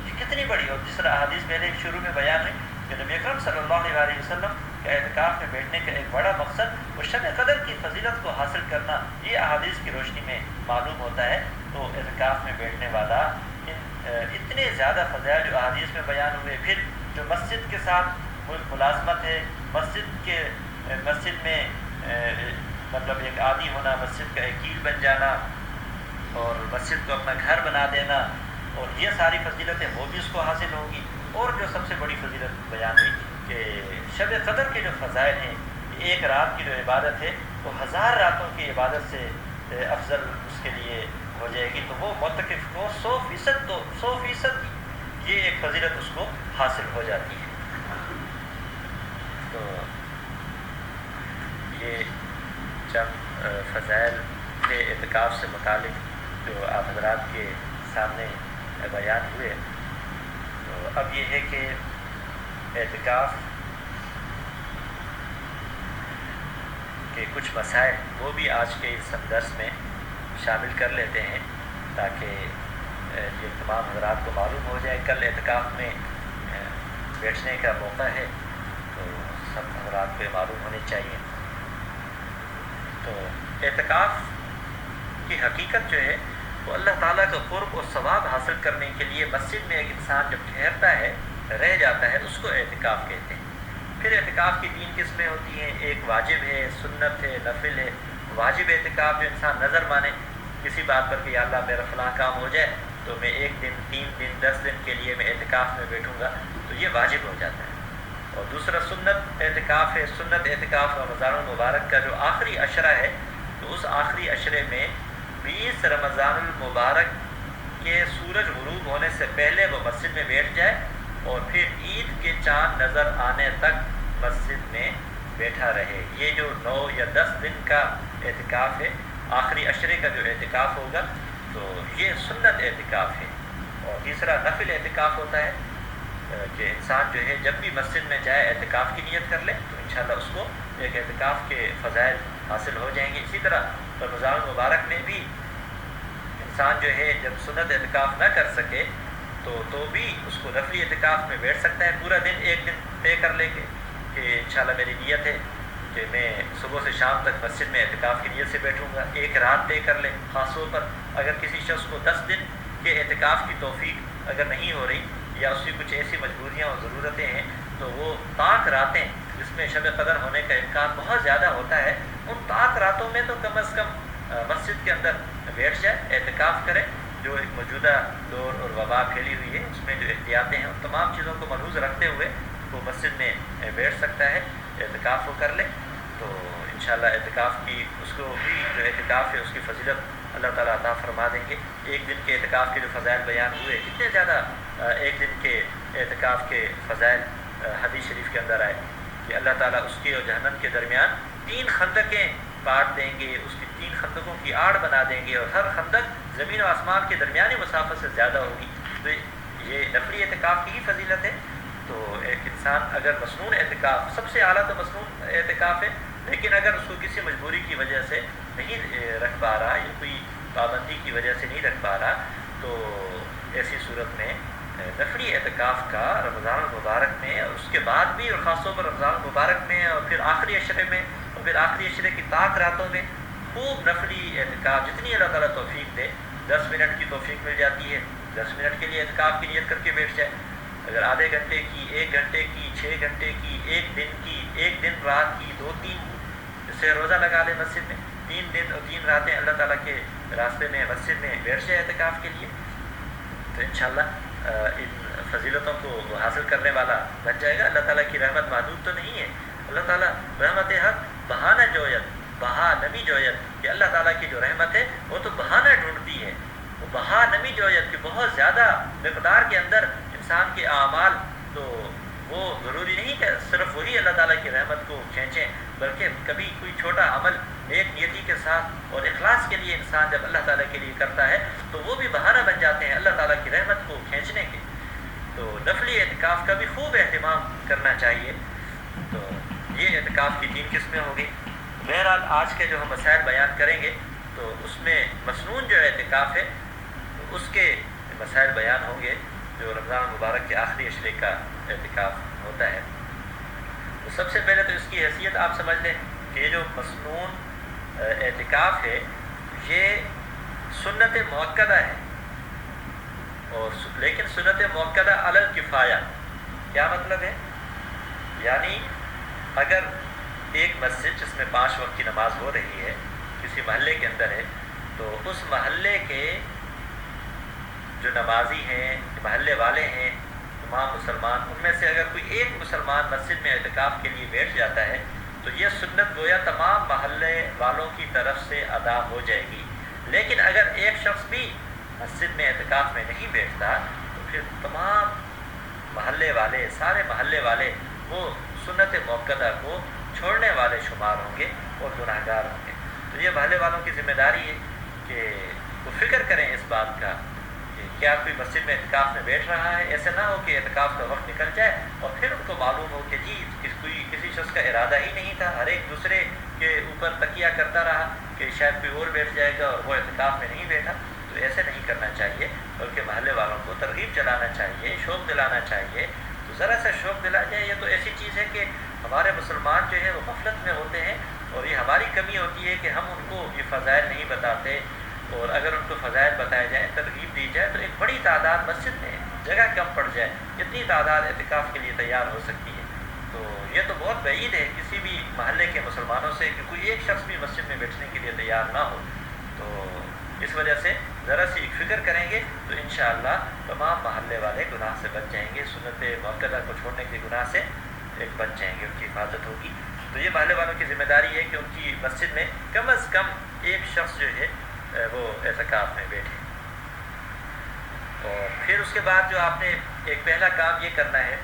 یہ کتنی بڑی ہو، جس طرح حدیث پہلے شروع میں بیان ہوئی کہ نبی اکرم صلی اللہ علیہ وسلم کا اعتکاف میں بیٹھنے کا ایک بڑا مقصد وہ شب قدر کی فضیلت کو حاصل کرنا، یہ احادیث کی روشنی میں معلوم ہوتا ہے۔ تو اعتکاف میں بیٹھنے والا اتنے زیادہ فضائل جو احادیث میں بیان ہوئے، پھر جو مسجد کے ساتھ ملازمت ہے، مسجد میں مطلب ایک عادی ہونا، مسجد کا ایکیل بن جانا اور مسجد کو اپنا گھر بنا دینا، اور یہ ساری فضیلتیں وہ بھی اس کو حاصل ہوں گی۔ اور جو سب سے بڑی فضیلت بیان ہوئی کہ شب قدر کے جو فضائل ہیں، ایک رات کی جو عبادت ہے وہ 1000 راتوں کی عبادت سے افضل اس کے لیے ہو جائے گی۔ تو وہ معتکف کو 100% یہ ایک فضیلت اس کو حاصل ہو جاتی ہے۔ تو یہ چند فضائل کے اعتکاف سے متعلق جو آپ حضرات کے سامنے بیان ہوئے۔ تو اب یہ ہے کہ اعتکاف کے کچھ مسائل وہ بھی آج کے اس درس میں شامل کر لیتے ہیں تاکہ یہ تمام حضرات کو معلوم ہو جائے۔ کل اعتکاف میں بیٹھنے کا موقع ہے تو سب حضرات کو معلوم ہونے چاہیے۔ تو اعتکاف کی حقیقت جو ہے وہ اللہ تعالیٰ کا قرب اور ثواب حاصل کرنے کے لیے مسجد میں ایک انسان جب ٹھہرتا ہے، رہ جاتا ہے، اس کو اعتکاف کہتے ہیں۔ پھر اعتکاف کی 3 قسمیں ہوتی ہیں، ایک واجب ہے، سنت ہے، نفل ہے۔ واجب اعتکاف جو انسان نظر مانے کسی بات پر کہ یا اللہ میرا فلاں کام ہو جائے تو میں 1 دن 3 دن 10 دن کے لیے میں اعتکاف میں بیٹھوں گا تو یہ واجب ہو جاتا ہے۔ اور دوسرا سنت اعتکاف ہے۔ سنت اعتکاف رمضان المبارک کا جو آخری عشرہ ہے، تو اس آخری عشرے میں 20 رمضان المبارک کے سورج غروب ہونے سے پہلے وہ مسجد میں بیٹھ جائے اور پھر عید کے چاند نظر آنے تک مسجد میں بیٹھا رہے۔ یہ جو 9 یا 10 دن کا اعتکاف ہے، آخری عشرے کا جو اعتکاف ہوگا، تو یہ سنت اعتکاف ہے۔ اور تیسرا نفل اعتکاف ہوتا ہے کہ انسان جو ہے جب بھی مسجد میں جائے اعتکاف کی نیت کر لے تو انشاءاللہ اس کو ایک اعتکاف کے فضائل حاصل ہو جائیں گے۔ اسی طرح رمضان المبارک میں بھی انسان جو ہے جب سنت اعتکاف نہ کر سکے تو بھی اس کو نفلی اعتکاف میں بیٹھ سکتا ہے، پورا دن 1 دن طے کر لے کے کہ انشاءاللہ میری نیت ہے کہ میں صبح سے شام تک مسجد میں اعتکاف کی نیت سے بیٹھوں گا، ایک رات طے کر لے۔ خاص طور پر اگر کسی شخص کو 10 دن کے اعتکاف کی توفیق اگر نہیں ہو رہی یا اس کی کچھ ایسی مجبوریاں اور ضرورتیں ہیں تو وہ طاق راتیں جس میں شب قدر ہونے کا امکان بہت زیادہ ہوتا ہے، ان طاق راتوں میں تو کم از کم مسجد کے اندر بیٹھ جائے، اعتکاف کرے۔ جو ایک موجودہ دور اور وبا پھیلی ہوئی ہے اس میں جو احتیاطیں ہیں ان تمام چیزوں کو ملحوظ رکھتے ہوئے وہ مسجد میں بیٹھ سکتا ہے، اعتکاف وہ کر لے تو انشاءاللہ اعتکاف کی اس کو بھی جو اعتکاف ہے اس کی فضیلت اللہ تعالیٰ عطا فرما دیں گے۔ 1 دن کے اعتکاف کے جو فضائل بیان ہوئے، کتنے زیادہ 1 دن کے اعتکاف کے فضائل حدیث شریف کے اندر آئے کہ اللہ تعالیٰ اس کے اور جہنم کے درمیان 3 خندقیں کاٹ دیں گے، اس کی 3 خندقوں کی آڑ بنا دیں گے اور ہر خندق زمین و آسمان کے درمیانی مسافت سے زیادہ ہوگی۔ تو یہ نفلی اعتکاف کی ہی فضیلت ہے۔ تو ایک انسان اگر مسنون اعتکاف، سب سے اعلیٰ تو مسنون اعتکاف ہے، لیکن اگر اس کو کسی مجبوری کی وجہ سے نہیں رکھ پا رہا یا کوئی پابندی کی وجہ سے نہیں رکھ پا رہا تو ایسی صورت میں نفلی اعتکاف کا رمضان المبارک میں اور اس کے بعد بھی، اور خاص طور پر رمضان المبارک میں اور پھر آخری عشرے میں اور پھر آخری عشرے کی طاق راتوں میں خوب نفلی اعتکاف جتنی اللہ تعالیٰ توفیق دے۔ 10 منٹ کی توفیق مل جاتی ہے، 10 منٹ کے لیے اعتکاف کی نیت کر کے بیٹھ جائے۔ اگر آدھے گھنٹے کی، 1 گھنٹے کی، 6 گھنٹے کی، 1 دن کی، 1 دن رات کی، 2-3 جیسے روزہ لگا لے مسجد میں، 3 دن اور 3 راتیں اللہ تعالیٰ کے راستے میں مسجد میں بیٹھ جائے اعتکاف کے لیے تو انشاءاللہ ان فضیلتوں کو وہ حاصل کرنے والا بن جائے گا۔ اللہ تعالیٰ کی رحمت محدود تو نہیں ہے، اللہ تعالیٰ رحمت حق بہانہ جویت بہا نمی جویت کہ اللہ تعالیٰ کی جو رحمت ہے وہ تو بہانہ ڈھونڈتی ہے، وہ بہا نمی جویت کہ بہت زیادہ مقدار کے اندر انسان کے اعمال، تو وہ ضروری نہیں کہ صرف وہی اللہ تعالیٰ کی رحمت کو کھینچیں، بلکہ کبھی کوئی چھوٹا عمل ایک نیتی کے ساتھ اور اخلاص کے لیے انسان جب اللہ تعالیٰ کے لیے کرتا ہے تو وہ بھی بہانہ بن جاتے ہیں اللہ تعالیٰ کی رحمت کو کھینچنے کے۔ تو نفلی اعتکاف کا بھی خوب اہتمام کرنا چاہیے۔ تو یہ اعتکاف کی 3 قسمیں ہو گئی۔ بہرحال آج کے جو ہم مسائل بیان کریں گے تو اس میں مسنون جو اعتکاف ہے تو اس کے مسائل بیان ہوں گے جو رمضان مبارک کے آخری عشرے کا اعتکاف ہوتا ہے۔ تو سب سے پہلے تو اس کی حیثیت آپ سمجھ لیں کہ یہ جو مسنون اعتکاف ہے یہ سنت مؤکدہ ہے، اور لیکن سنت مؤکدہ علی الکفایہ۔ کیا مطلب ہے؟ یعنی اگر ایک مسجد جس میں 5 وقت کی نماز ہو رہی ہے کسی محلے کے اندر ہے تو اس محلے کے جو نمازی ہیں، محلے والے ہیں، تمام مسلمان، ان میں سے اگر کوئی ایک مسلمان مسجد میں اعتکاف کے لیے بیٹھ جاتا ہے تو یہ سنت گویا تمام محلے والوں کی طرف سے ادا ہو جائے گی۔ لیکن اگر ایک شخص بھی مسجد میں اعتکاف میں نہیں بیٹھتا تو پھر تمام محلے والے، سارے محلے والے وہ سنت مؤکدہ کو چھوڑنے والے شمار ہوں گے اور گناہگار ہوں گے۔ تو یہ محلے والوں کی ذمہ داری ہے کہ وہ فکر کریں اس بات کا کہ کیا کوئی مسجد میں اعتکاف میں بیٹھ رہا ہے۔ ایسے نہ ہو کہ اعتکاف کا وقت نکل جائے اور پھر ان کو معلوم ہو کہ جی کسی شخص کا ارادہ ہی نہیں تھا، ہر ایک دوسرے کے اوپر تکیہ کرتا رہا کہ شاید کوئی اور بیٹھ جائے گا اور وہ اعتکاف میں نہیں بیٹھا۔ تو ایسے نہیں کرنا چاہیے، بلکہ محلے والوں کو ترغیب چلانا چاہیے، شوق دلانا چاہیے۔ تو ذرا سا شوق دلا جائے، یہ تو ایسی چیز ہے کہ ہمارے مسلمان جو ہے وہ غفلت میں ہوتے ہیں اور یہ ہماری کمی ہوتی ہے کہ ہم ان کو یہ فضائل نہیں بتاتے، اور اگر ان کو فضائل بتائے جائیں، ترغیب دی جائے تو ایک بڑی تعداد مسجد میں جگہ کم پڑ جائے، اتنی تعداد اعتکاف کے لیے تیار ہو سکتی ہے۔ تو یہ تو بہت بعید ہے کسی بھی محلے کے مسلمانوں سے کہ کوئی ایک شخص بھی مسجد میں بیٹھنے کے لیے تیار نہ ہو۔ تو اس وجہ سے ذرا سی فکر کریں گے تو انشاءاللہ تمام محلے والے گناہ سے بچ جائیں گے، سنت مؤکدہ کو چھوڑنے کے گناہ سے بچ جائیں گے، ان کی حفاظت ہوگی۔ تو یہ محلے والوں کی ذمہ داری ہے کہ ان کی مسجد میں کم از کم ایک شخص جو ہے وہ اعتکاف میں بیٹھے۔ اور پھر اس کے بعد جو آپ نے ایک پہلا کام یہ کرنا ہے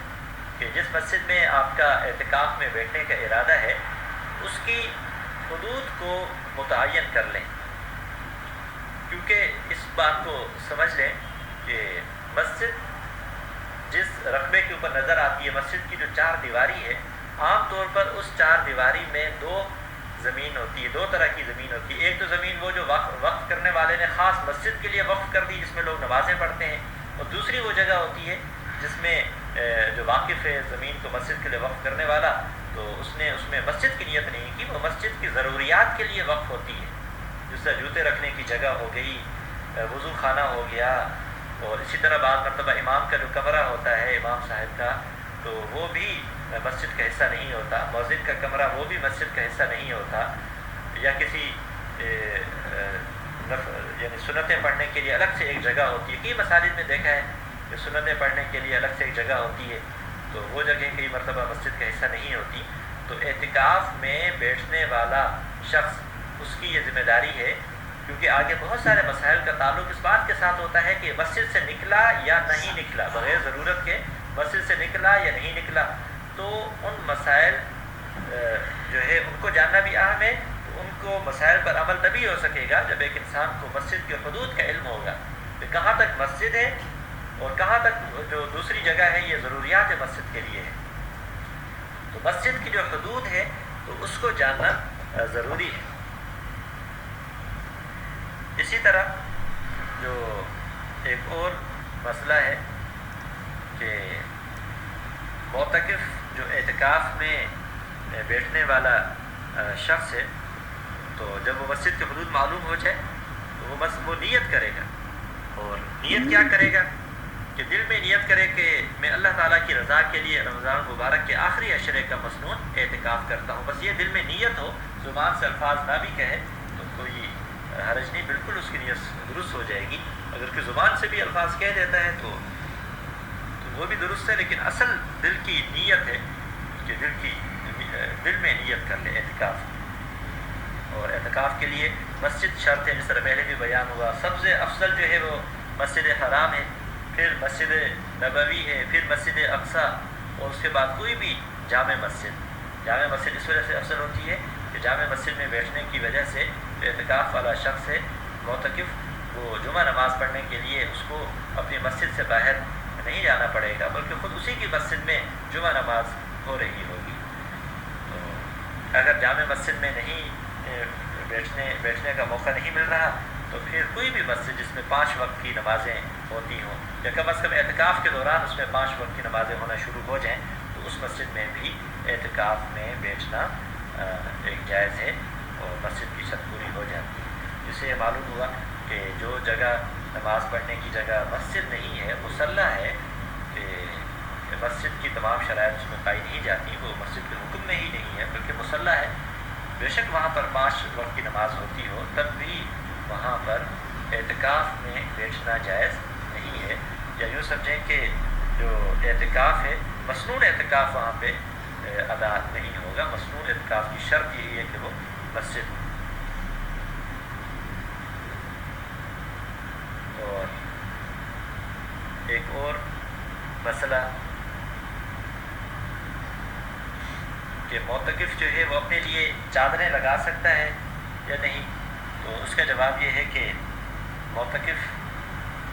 کہ جس مسجد میں آپ کا اعتکاف میں بیٹھنے کا ارادہ ہے اس کی حدود کو متعین کر لیں، کیونکہ اس بات کو سمجھ لیں کہ مسجد جس رقبے کے اوپر نظر آتی ہے، مسجد کی جو چار دیواری ہے، عام طور پر اس چار دیواری میں دو زمین ہوتی ہے، دو طرح کی زمین ہوتی ہے۔ ایک تو زمین وہ جو وقف کرنے والے نے خاص مسجد کے لیے وقف کر دی، جس میں لوگ نمازیں پڑھتے ہیں، اور دوسری وہ جگہ ہوتی ہے جس میں جو واقف ہے زمین کو مسجد کے لیے وقف کرنے والا، تو اس نے اس میں مسجد کی نیت نہیں کی، وہ مسجد کی ضروریات کے لیے وقف ہوتی ہے، جس سے جوتے رکھنے کی جگہ ہو گئی، وضو خانہ ہو گیا، اور اسی طرح بعض مرتبہ امام کا جو کمرہ ہوتا ہے امام صاحب کا، تو وہ بھی مسجد کا حصہ نہیں ہوتا، مؤذن کا کمرہ وہ بھی مسجد کا حصہ نہیں ہوتا، یا کسی یعنی سنتیں پڑھنے کے لیے الگ سے ایک جگہ ہوتی ہے۔ کئی مساجد میں دیکھا ہے کہ سنتیں پڑھنے کے لیے الگ سے ایک جگہ ہوتی ہے، تو وہ جگہ کئی مرتبہ مسجد کا حصہ نہیں ہوتی۔ تو اعتکاف میں بیٹھنے والا شخص اس کی یہ ذمہ داری ہے، کیونکہ آگے بہت سارے مسائل کا تعلق اس بات کے ساتھ ہوتا ہے کہ مسجد سے نکلا یا نہیں نکلا، بغیر ضرورت کے مسجد سے نکلا یا نہیں نکلا، تو ان مسائل جو ہے ان کو جاننا بھی اہم ہے۔ ان کو مسائل پر عمل تبھی ہو سکے گا جب ایک انسان کو مسجد کے حدود کا علم ہوگا کہ کہاں تک مسجد ہے اور کہاں تک جو دوسری جگہ ہے یہ ضروریات مسجد کے لیے ہے۔ تو مسجد کی جو حدود ہے تو اس کو جاننا ضروری ہے۔ اسی طرح جو ایک اور مسئلہ ہے کہ معتکف جو اعتکاف میں بیٹھنے والا شخص ہے، تو جب وہ مسجد کے حدود معلوم ہو جائے تو وہ نیت کرے گا، اور نیت کیا کرے گا کہ دل میں نیت کرے کہ میں اللہ تعالیٰ کی رضا کے لیے رمضان مبارک کے آخری عشرے کا مسنون اعتکاف کرتا ہوں۔ بس یہ دل میں نیت ہو، زبان سے الفاظ نہ بھی کہے تو کوئی حرج نہیں، بالکل اس کی نیت درست ہو جائے گی۔ اگر کہ زبان سے بھی الفاظ کہہ دیتا ہے تو وہ بھی درست ہے، لیکن اصل دل کی نیت ہے کہ دل میں نیت کر لے اعتکاف۔ اور اعتکاف کے لیے مسجد شرط ہے، جس طرح پہلے بھی بیان ہوا۔ سب سے افضل جو ہے وہ مسجد حرام ہے، پھر مسجد نبوی ہے، پھر مسجد اقصیٰ، اور اس کے بعد کوئی بھی جامع مسجد۔ جامع مسجد اس وجہ سے افضل ہوتی ہے کہ جامع مسجد میں بیٹھنے کی وجہ سے اعتکاف والا شخص ہے معتکف، وہ جمعہ نماز پڑھنے کے لیے اس کو اپنی مسجد سے باہر نہیں جانا پڑے گا، بلکہ خود اسی کی مسجد میں جمعہ نماز ہو رہی ہوگی۔ تو اگر جامع مسجد میں نہیں بیٹھنے کا موقع نہیں مل رہا تو پھر کوئی بھی مسجد جس میں 5 وقت کی نمازیں ہوتی ہوں، یا کم از کم اعتکاف کے دوران اس میں 5 وقت کی نمازیں ہونا شروع ہو جائیں، تو اس مسجد میں بھی اعتکاف میں بیٹھنا ایک جائز ہے، اور مسجد کی شرط پوری ہو جاتی ہے۔ جس سے یہ معلوم ہوا کہ جو جگہ نماز پڑھنے کی جگہ مسجد نہیں ہے، مصلی ہے، کہ مسجد کی تمام شرائط اس میں پائی نہیں جاتی، وہ مسجد کے حکم میں ہی نہیں ہے بلکہ مصلی ہے، بے شک وہاں پر 5 وقت کی نماز ہوتی ہو، تب بھی وہاں پر اعتکاف میں بیٹھنا جائز نہیں ہے۔ یا یوں سمجھیں کہ جو اعتکاف ہے، مسنون اعتکاف وہاں پہ ادا نہیں ہوگا۔ مسنون اعتکاف کی شرط یہی ہے کہ وہ مسجد۔ اور ایک اور مسئلہ کہ معتکف جو ہے وہ اپنے لیے چادریں لگا سکتا ہے یا نہیں، تو اس کا جواب یہ ہے کہ معتکف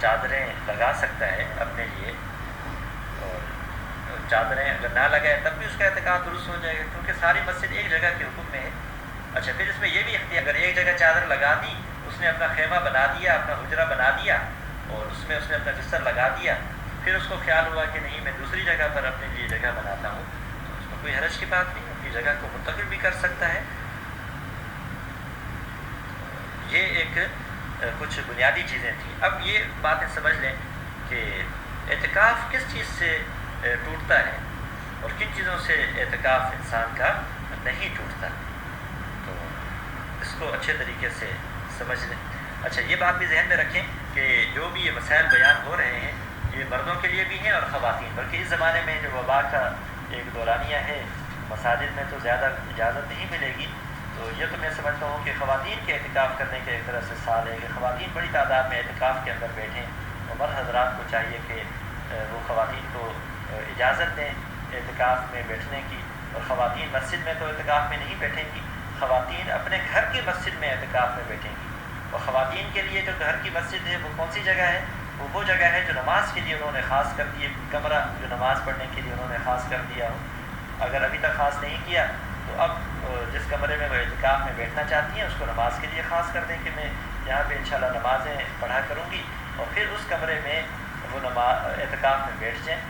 چادریں لگا سکتا ہے اپنے لیے، اور چادریں اگر نہ لگائے تب بھی اس کا اعتکاف درست ہو جائے گا، کیونکہ ساری مسجد ایک جگہ کے حکم میں ہے۔ اچھا، پھر اس میں یہ بھی اختیار، اگر ایک جگہ چادر لگا دی، اس نے اپنا خیمہ بنا دیا، اپنا حجرہ بنا دیا، اور اس میں اس نے اپنا بستر لگا دیا، پھر اس کو خیال ہوا کہ نہیں میں دوسری جگہ پر اپنے لیے جگہ بناتا ہوں، تو اس میں کوئی حرج کی بات نہیں، اپنی جگہ کو منتقل بھی کر سکتا ہے۔ یہ ایک کچھ بنیادی چیزیں تھیں۔ اب یہ باتیں سمجھ لیں کہ اعتکاف کس چیز سے ٹوٹتا ہے اور کن چیزوں سے اعتکاف انسان کا نہیں ٹوٹتا، تو اس کو اچھے طریقے سے سمجھ لیں۔ اچھا، یہ بات بھی ذہن میں رکھیں کہ جو بھی یہ مسائل بیان ہو رہے ہیں یہ مردوں کے لیے بھی ہیں اور خواتین، بلکہ اس زمانے میں جو وبا کا ایک دورانیہ ہے مساجد میں تو زیادہ اجازت نہیں ملے گی، تو یہ تو میں سمجھتا ہوں کہ خواتین کے اعتکاف کرنے کے ایک طرح سے سال ہے کہ خواتین بڑی تعداد میں اعتکاف کے اندر بیٹھیں، اور مرد حضرات کو چاہیے کہ وہ خواتین کو اجازت دیں اعتکاف میں بیٹھنے کی، اور خواتین مسجد میں تو اعتکاف میں نہیں بیٹھیں گی، خواتین اپنے گھر کی مسجد میں اعتکاف میں بیٹھیں گی، اور خواتین کے لیے جو گھر کی مسجد ہے وہ کون سی جگہ ہے؟ وہ جگہ ہے جو نماز کے لیے انہوں نے خاص کر دی، کمرہ جو نماز پڑھنے کے لیے انہوں نے خاص کر دیا ہو۔ اگر ابھی تک خاص نہیں کیا تو اب جس کمرے میں وہ اعتکاف میں بیٹھنا چاہتی ہیں اس کو نماز کے لیے خاص کر دیں کہ میں یہاں پہ انشاءاللہ نمازیں پڑھا کروں گی، اور پھر اس کمرے میں وہ اعتکاف میں بیٹھ جائیں۔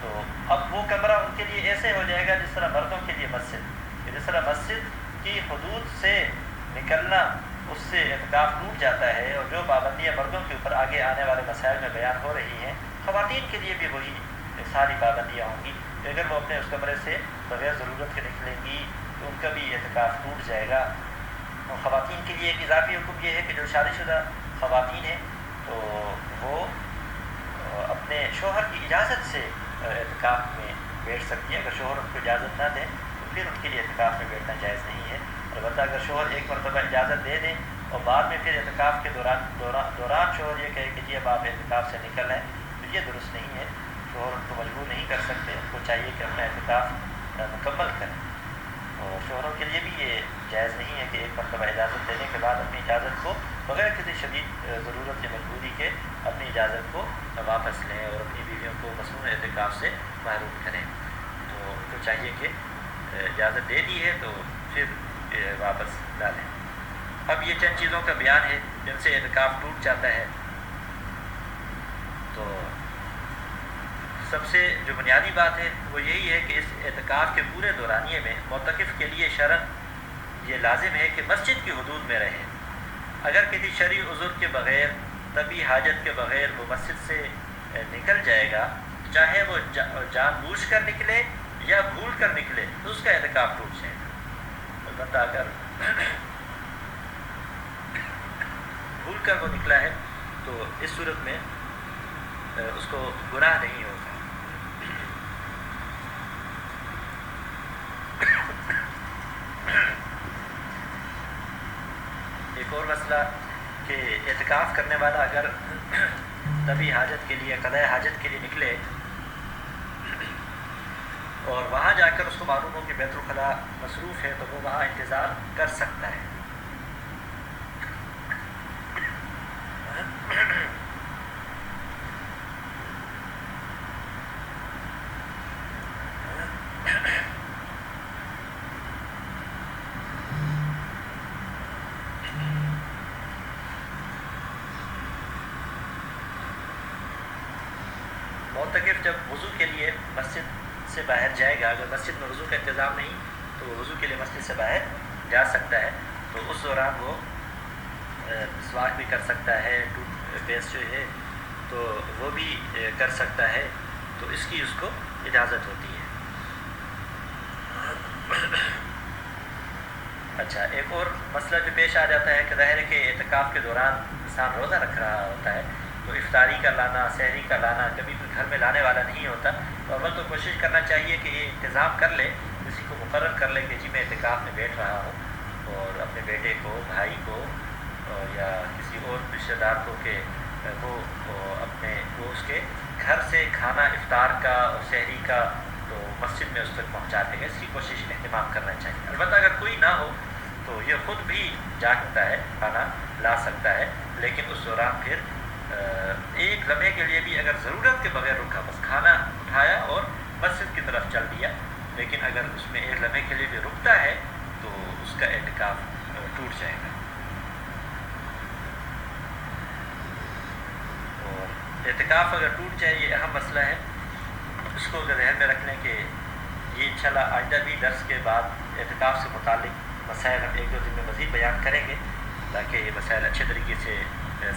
تو اب وہ کمرہ ان کے لیے ایسے ہو جائے گا جس طرح مردوں کے لیے مسجد، جس طرح مسجد کی حدود سے نکلنا اس سے اعتکاف ٹوٹ جاتا ہے، اور جو پابندیاں مردوں کے اوپر آگے آنے والے مسائل میں بیان ہو رہی ہیں خواتین کے لیے بھی وہی ساری پابندیاں ہوں گی کہ اگر وہ اپنے اس کمرے سے بغیر ضرورت کے نکلیں گی تو ان کا بھی اعتکاف ٹوٹ جائے گا۔ اور خواتین کے لیے ایک اضافی حکم یہ ہے کہ جو شادی شدہ خواتین ہیں تو وہ اپنے شوہر کی اجازت سے اعتکاف میں بیٹھ سکتی ہیں، اگر شوہر ان کو اجازت نہ دیں تو پھر ان کے لیے اعتکاف میں بیٹھنا جائز نہیں ہے۔ البتہ اگر شوہر ایک مرتبہ اجازت دے دیں اور بعد میں پھر اعتکاف کے دوران شوہر یہ کہے کہ جی اب آپ اعتکاف سے نکل آئیں تو یہ درست نہیں ہے، شوہر ان کو مجبور نہیں کر سکتے، ان کو چاہیے کہ اپنا اعتکاف مکمل کریں، اور شوہروں کے لیے بھی یہ جائز نہیں ہے کہ ایک مرتبہ اجازت دینے کے بعد اپنی اجازت کو بغیر کسی شدید ضرورت یا مجبوری کے اپنی اجازت کو واپس لیں اور اپنی بیویوں کو مصنوع اعتکاف سے محروم کریں۔ تو ان کو چاہیے کہ اجازت دے دی ہے تو پھر واپس ڈالیں۔ اب یہ چند چیزوں کا بیان ہے جن سے اعتکاف ٹوٹ جاتا ہے۔ تو سب سے جو بنیادی بات ہے وہ یہی ہے کہ اس اعتکاف کے پورے دورانیے میں معتکف کے لیے شرعاً یہ لازم ہے کہ مسجد کی حدود میں رہے۔ اگر کسی شرعی عذر کے بغیر طبی حاجت کے بغیر وہ مسجد سے نکل جائے گا، چاہے وہ جان بوجھ کر نکلے یا بھول کر نکلے، تو اس کا اعتکاف ٹوٹ جائے گا۔ البتہ اگر بھول کر وہ نکلا ہے تو اس صورت میں اس کو گناہ نہیں ہوگا۔ ایک اور مسئلہ کہ اعتکاف کرنے والا اگر طبی حاجت کے لیے قضاء حاجت کے لیے نکلے اور وہاں جا کر اس کو معلوم ہو کہ بیت الخلاء مصروف ہے تو وہ وہاں انتظار کر سکتا ہے۔ معتکف جب وضو کے لیے مسجد سے باہر جائے گا، اگر مسجد میں وضو کا انتظام نہیں تو وہ وضو کے لیے مسجد سے باہر جا سکتا ہے، تو اس دوران وہ مسواک بھی کر سکتا ہے، ٹوتھ پیسٹ جو ہے تو وہ بھی کر سکتا ہے، تو اس کی اس کو اجازت ہوتی ہے۔ اچھا، ایک اور مسئلہ جو پیش آ جاتا ہے کہ ظاہر ہے کہ اعتکاف کے دوران انسان روزہ رکھ رہا ہوتا ہے، تو افطاری کا لانا، سحری کا لانا کبھی کوئی گھر میں لانے والا نہیں ہوتا، تو اول تو کوشش کرنا چاہیے کہ یہ انتظام کر لے، کسی کو مقرر کر لے کہ جی میں اعتکاف میں بیٹھ رہا ہوں، اور اپنے بیٹے کو، بھائی کو یا کسی اور رشتہ دار کو کہ وہ اس کے گھر سے کھانا افطار کا اور سحری کا تو مسجد میں اس تک پہنچا دے گا، اس کی کوشش اہتمام کرنا چاہیے۔ البتہ اگر کوئی نہ ہو تو یہ خود بھی جا سکتا ہے، کھانا لا سکتا ہے، لیکن اس دوران پھر ایک لمحے کے لیے بھی اگر ضرورت کے بغیر رکا، بس کھانا اٹھایا اور مسجد کی طرف چل دیا، لیکن اگر اس میں ایک لمحے کے لیے بھی رکتا ہے تو اس کا اعتکاف ٹوٹ جائے گا۔ اور اعتکاف اگر ٹوٹ جائے یہ اہم مسئلہ ہے، اس کو ذہن میں رکھنے کے یہ انشاءاللہ آئندہ بھی درس کے بعد اعتکاف سے متعلق مسائل ہم ایک دو دن میں مزید بیان کریں گے تاکہ یہ مسائل اچھے طریقے سے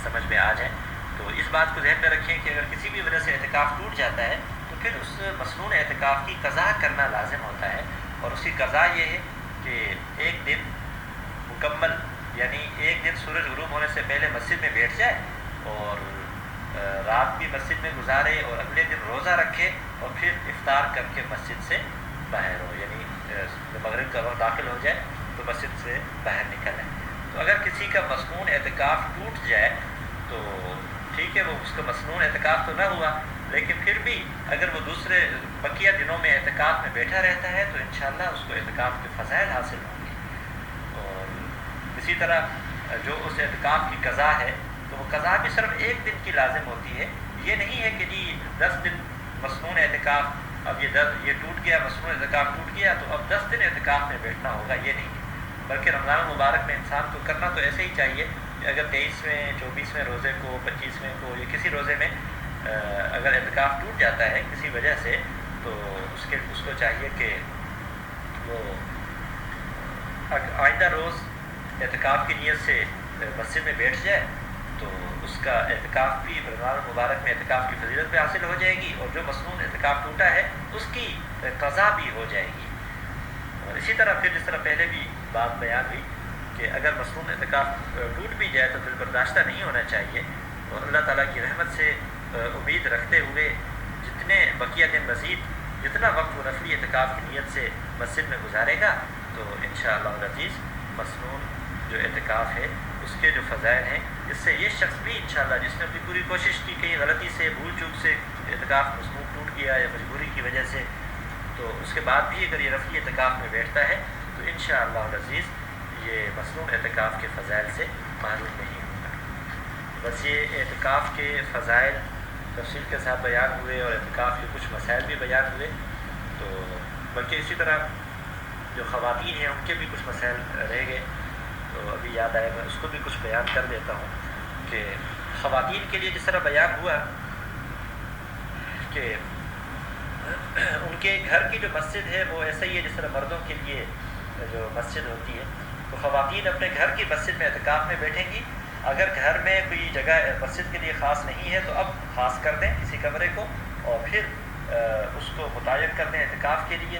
سمجھ میں آ جائیں۔ تو اس بات کو ذہن میں رکھیں کہ اگر کسی بھی وجہ سے اعتکاف ٹوٹ جاتا ہے تو پھر اس مسنون اعتکاف کی قضا کرنا لازم ہوتا ہے، اور اس کی قضا یہ ہے کہ ایک دن مکمل یعنی ایک دن سورج غروب ہونے سے پہلے مسجد میں بیٹھ جائے اور رات بھی مسجد میں گزارے اور اگلے دن روزہ رکھے اور پھر افطار کر کے مسجد سے باہر ہو، یعنی مغرب کا وقت داخل ہو جائے تو مسجد سے باہر نکل آئے۔ تو اگر کسی کا مصنون اعتکاف ٹوٹ جائے تو ٹھیک ہے، وہ اس کا مصنون اعتکاف تو نہ ہوا، لیکن پھر بھی اگر وہ دوسرے بقیہ دنوں میں اعتکاف میں بیٹھا رہتا ہے تو انشاءاللہ اس کو اعتکاف کے فضائل حاصل ہوں گے۔ اور اسی طرح جو اس اعتکاف کی قضا ہے تو وہ قضا بھی صرف ایک دن کی لازم ہوتی ہے، یہ نہیں ہے کہ جی 10 دن مصنون اعتکاف، اب یہ ٹوٹ گیا، مصنون اعتکاف ٹوٹ گیا تو اب 10 دن اعتکاف میں بیٹھنا ہوگا، یہ نہیں ہے۔ بلکہ رمضان المبارک میں انسان کو کرنا تو ایسے ہی چاہیے کہ اگر 23ویں 24ویں روزے کو 25ویں کو یا کسی روزے میں اگر اعتکاف ٹوٹ جاتا ہے کسی وجہ سے تو اس کو چاہیے کہ وہ آئندہ روز اعتکاف کی نیت سے مسجد میں بیٹھ جائے تو اس کا اعتکاف بھی رمضان المبارک میں اعتکاف کی فضیلت پہ حاصل ہو جائے گی، اور جو مصنون اعتکاف ٹوٹا ہے اس کی قضا بھی ہو جائے گی۔ اور اسی طرح پھر جس طرح پہلے بھی بات بیان ہوئی کہ اگر مصنون اعتکاف ٹوٹ بھی جائے تو دل برداشتہ نہیں ہونا چاہیے، اور اللہ تعالیٰ کی رحمت سے امید رکھتے ہوئے جتنے بقیہ دن مزید جتنا وقت وہ نفلی اعتکاف کی نیت سے مسجد میں گزارے گا تو انشاءاللہ العزیز مصنون جو اعتکاف ہے اس کے جو فضائل ہیں، اس سے یہ شخص بھی انشاءاللہ جس نے اپنی پوری کوشش کی، کہیں غلطی سے بھول چوک سے اعتکاف مصنون ٹوٹ گیا یا مجبوری کی وجہ سے، تو اس کے بعد بھی اگر یہ نفلی اعتکاف میں بیٹھتا ہے تو انشاءاللہ العزیز یہ مصنون اعتکاف کے فضائل سے محروم نہیں ہوگا۔ بس یہ اعتکاف کے فضائل تفصیل کے ساتھ بیان ہوئے اور اعتکاف کے کچھ مسائل بھی بیان ہوئے، تو بلکہ اسی طرح جو خواتین ہیں ان کے بھی کچھ مسائل رہ گئے، تو ابھی یاد آئے میں اس کو بھی کچھ بیان کر دیتا ہوں کہ خواتین کے لیے جس طرح بیان ہوا کہ ان کے گھر کی جو مسجد ہے وہ ایسا ہی ہے جس طرح مردوں کے لیے جو مسجد ہوتی ہے، تو خواتین اپنے گھر کی مسجد میں اعتکاف میں بیٹھیں گی۔ اگر گھر میں کوئی جگہ مسجد کے لیے خاص نہیں ہے تو اب خاص کر دیں کسی کمرے کو اور پھر اس کو متعین کر دیں اعتکاف کے لیے۔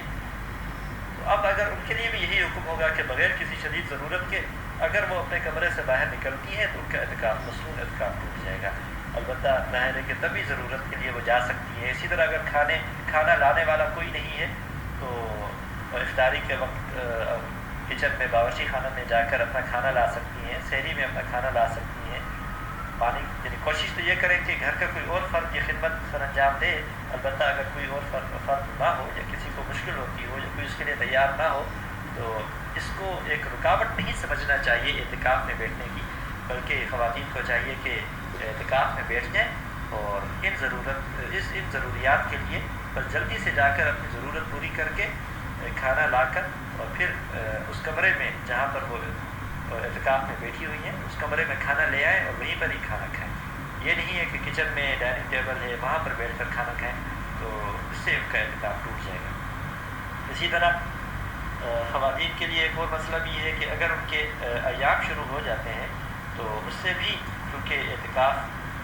تو اب اگر ان کے لیے بھی یہی حکم ہوگا کہ بغیر کسی شدید ضرورت کے اگر وہ اپنے کمرے سے باہر نکلتی ہیں تو ان کا اعتکاف مصنون اعتکاف ٹوٹ جائے گا، البتہ ظاہر ہے کہ تبھی ضرورت کے لیے وہ جا سکتی ہیں۔ اسی طرح اگر کھانا لانے والا کوئی نہیں ہے تو افطاری کے وقت کچن میں باورچی خانہ میں جا کر اپنا کھانا لا سکتی ہیں، سحری میں اپنا کھانا لا سکتی ہیں۔ پانی یعنی کوشش تو یہ کریں کہ گھر کا کوئی اور فرد یہ خدمت سر انجام دے، البتہ اگر کوئی اور فرد نہ ہو یا کسی کو مشکل ہوتی ہو یا کوئی اس کے لیے تیار نہ ہو تو اس کو ایک رکاوٹ نہیں سمجھنا چاہیے اعتکاف میں بیٹھنے کی، بلکہ خواتین کو چاہیے کہ اعتکاف میں بیٹھ جائیں اور ان ضروریات کے لیے بس جلدی سے جا کر اپنی ضرورت پوری کر کے کھانا لا کر اور پھر اس کمرے میں جہاں پر وہ اعتکاف میں بیٹھی ہوئی ہیں اس کمرے میں کھانا لے آئیں اور وہیں پر ہی کھانا کھائیں۔ یہ نہیں ہے کہ کچن میں ڈائننگ ٹیبل ہے وہاں پر بیٹھ کر کھانا کھائیں، تو اس سے ان کا اعتکاف ٹوٹ جائے گا۔ اسی طرح خواتین کے لیے ایک اور مسئلہ بھی ہے کہ اگر ان کے ایام شروع ہو جاتے ہیں تو اس سے بھی کیونکہ اعتکاف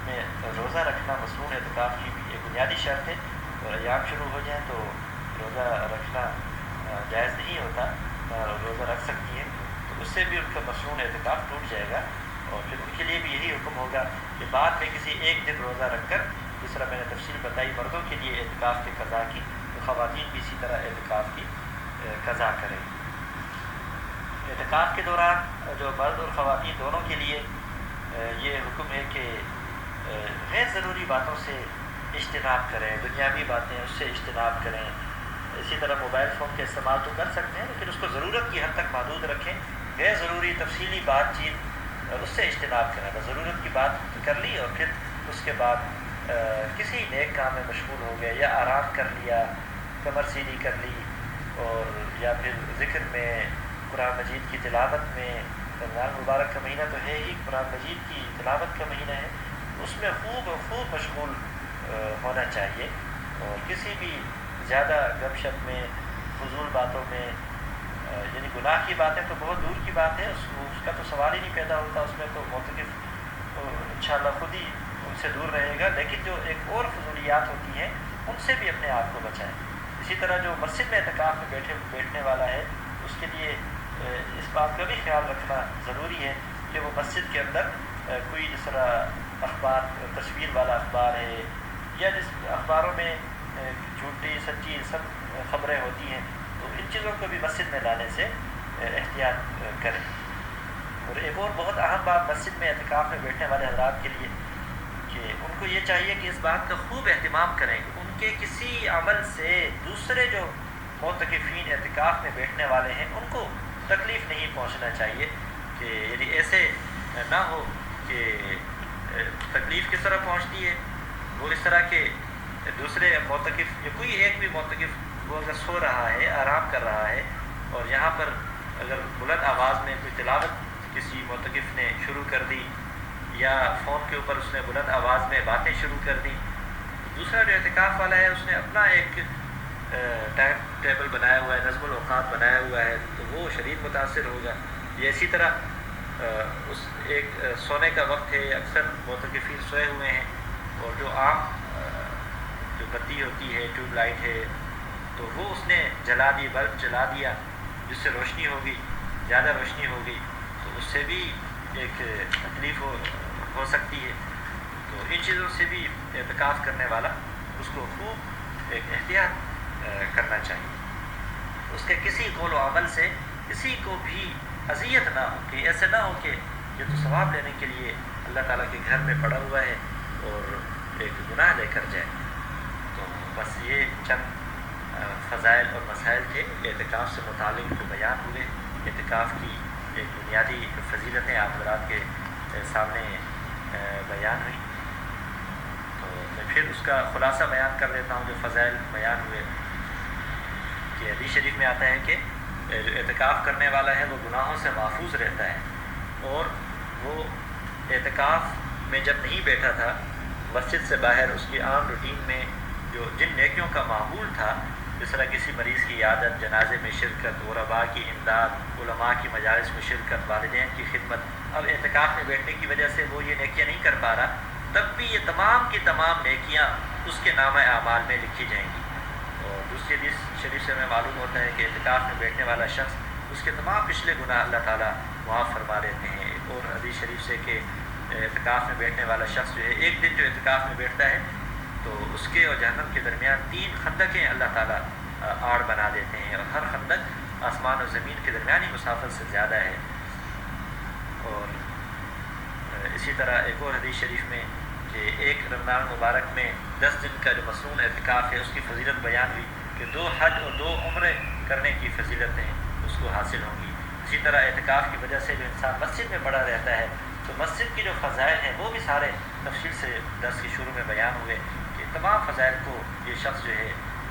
میں روزہ رکھنا مصنون اعتکاف کی بھی ایک بنیادی شرط ہے، اور ایام شروع ہو جائیں تو روزہ رکھنا جائز نہیں ہوتا، روزہ رکھ سکتی ہیں، تو اس سے بھی ان کا مصنون اعتکاف ٹوٹ جائے گا۔ اور پھر ان کے لیے بھی یہی حکم ہوگا کہ بعد میں کسی ایک دن روزہ رکھ کر، جس طرح میں نے تفصیل بتائی مردوں کے لیے اعتکاف کی قضا کی، تو خواتین بھی اسی طرح اعتکاف کی قضا کریں۔ اعتکاف کے دوران جو مرد اور خواتین دونوں کے لیے یہ حکم ہے کہ غیر ضروری باتوں سے اجتناب کریں، دنیاوی باتیں اس سے اجتناب کریں۔ اسی طرح موبائل فون کا استعمال تو کر سکتے ہیں لیکن اس کو ضرورت کی حد تک محدود رکھیں، غیر ضروری تفصیلی بات چیت اس سے اجتناب کریں۔ بس ضرورت کی بات کر لی اور پھر اس کے بعد کسی نیک کام میں مشغول ہو گئے یا آرام کر لیا، کمر سیدھی کر لی، اور یا پھر ذکر میں، قرآن مجید کی تلاوت میں۔ رمضان مبارک کا مہینہ تو ہے ہی، قرآن مجید کی تلاوت کا مہینہ ہے، اس میں خوب مشغول ہونا چاہیے، اور کسی بھی زیادہ گپ شپ میں، فضول باتوں میں، یعنی گناہ کی باتیں تو بہت دور کی بات ہے، اس کا تو سوال ہی نہیں پیدا ہوتا، اس میں تو معتکف انشاءاللہ خود ہی ان سے دور رہے گا، لیکن جو ایک اور فضولیات ہوتی ہیں ان سے بھی اپنے آپ کو بچائیں۔ اسی طرح جو مسجد میں اعتکاف میں بیٹھنے والا ہے اس کے لیے اس بات کا بھی خیال رکھنا ضروری ہے کہ وہ مسجد کے اندر کوئی جس طرح اخبار تصویر والا اخبار ہے یا جس اخباروں میں جھوٹی سچی سب خبریں ہوتی ہیں، تو ان چیزوں کو بھی مسجد میں لانے سے احتیاط کریں۔ اور ایک اور بہت اہم بات مسجد میں اعتکاف میں بیٹھنے والے حضرات کے لیے کہ ان کو یہ چاہیے کہ اس بات کا خوب اہتمام کریں کہ ان کے کسی عمل سے دوسرے جو معتکفین اعتکاف میں بیٹھنے والے ہیں ان کو تکلیف نہیں پہنچنا چاہیے، کہ یعنی ایسے نہ ہو کہ تکلیف کس طرح پہنچتی ہے، وہ اس طرح کے دوسرے معتکف یا کوئی ایک بھی معتکف وہ اگر سو رہا ہے آرام کر رہا ہے اور یہاں پر اگر بلند آواز میں کوئی تلاوت کسی معتکف نے شروع کر دی یا فون کے اوپر اس نے بلند آواز میں باتیں شروع کر دیں، دوسرا جو اعتکاف والا ہے اس نے اپنا ایک ٹائم ٹیبل بنایا ہوا ہے، نظم الاوقات بنایا ہوا ہے، تو وہ شدید متاثر ہوگا۔ یہ اسی طرح اس ایک سونے کا وقت ہے، اکثر معتکفین سوئے ہوئے ہیں اور جو عام جو بتی ہوتی ہے ٹیوب لائٹ ہے تو وہ اس نے جلا دی، بلب جلا دیا جس سے روشنی ہوگی، زیادہ روشنی ہوگی تو اس سے بھی ایک تکلیف ہو سکتی ہے۔ تو ان چیزوں سے بھی اعتکاف کرنے والا اس کو خوب ایک احتیاط کرنا چاہیے، اس کے کسی قول و عمل سے کسی کو بھی اذیت نہ ہو، کہ ایسے نہ ہو کہ یہ تو ثواب لینے کے لیے اللہ تعالیٰ کے گھر میں پڑا ہوا ہے اور ایک گناہ لے کر جائے۔ تو بس یہ چند فضائل اور مسائل تھے اعتکاف سے متعلق جو بیان ہوئے، اعتکاف کی ایک بنیادی فضیلتیں آپ حضرات کے سامنے بیان ہوئی، تو میں پھر اس کا خلاصہ بیان کر دیتا ہوں جو فضائل بیان ہوئے۔ کہ حدیث شریف میں آتا ہے کہ جو اعتکاف کرنے والا ہے وہ گناہوں سے محفوظ رہتا ہے، اور وہ اعتکاف میں جب نہیں بیٹھا تھا مسجد سے باہر اس کی عام روٹین میں جو جن نیکیوں کا معمول تھا، جس طرح کسی مریض کی عیادت، جنازے میں شرکت، غرباء کی امداد، علماء کی مجالس میں شرکت، والدین کی خدمت، اب اعتکاف میں بیٹھنے کی وجہ سے وہ یہ نیکیاں نہیں کر پا رہا، تب بھی یہ تمام کی تمام نیکیاں اس کے نامہ اعمال میں لکھی جائیں گی۔ اور دوسری حدیث شریف سے ہمیں معلوم ہوتا ہے کہ اعتکاف میں بیٹھنے والا شخص اس کے تمام پچھلے گناہ اللہ تعالیٰ معاف فرما لیتے ہیں۔ ایک اور حدیث شریف سے کہ اعتکاف میں بیٹھنے والا شخص جو ہے ایک دن جو اعتکاف میں بیٹھتا ہے تو اس کے اور جہنم کے درمیان 3 خندقیں اللہ تعالیٰ آڑ بنا دیتے ہیں، اور ہر خندق آسمان اور زمین کے درمیانی مسافت سے زیادہ ہے۔ اور اسی طرح ایک اور حدیث شریف میں کہ ایک رمضان مبارک میں 10 دن کا جو مصنون اعتکاف ہے اس کی فضیلت بیان ہوئی کہ 2 حج اور 2 عمرے کرنے کی فضیلتیں اس کو حاصل ہوں گی۔ اسی طرح اعتکاف کی وجہ سے جو انسان مسجد میں پڑا رہتا ہے تو مسجد کی جو فضائل ہیں وہ بھی سارے تفصیل سے درس کے شروع میں بیان ہوئے کہ تمام فضائل کو یہ شخص جو ہے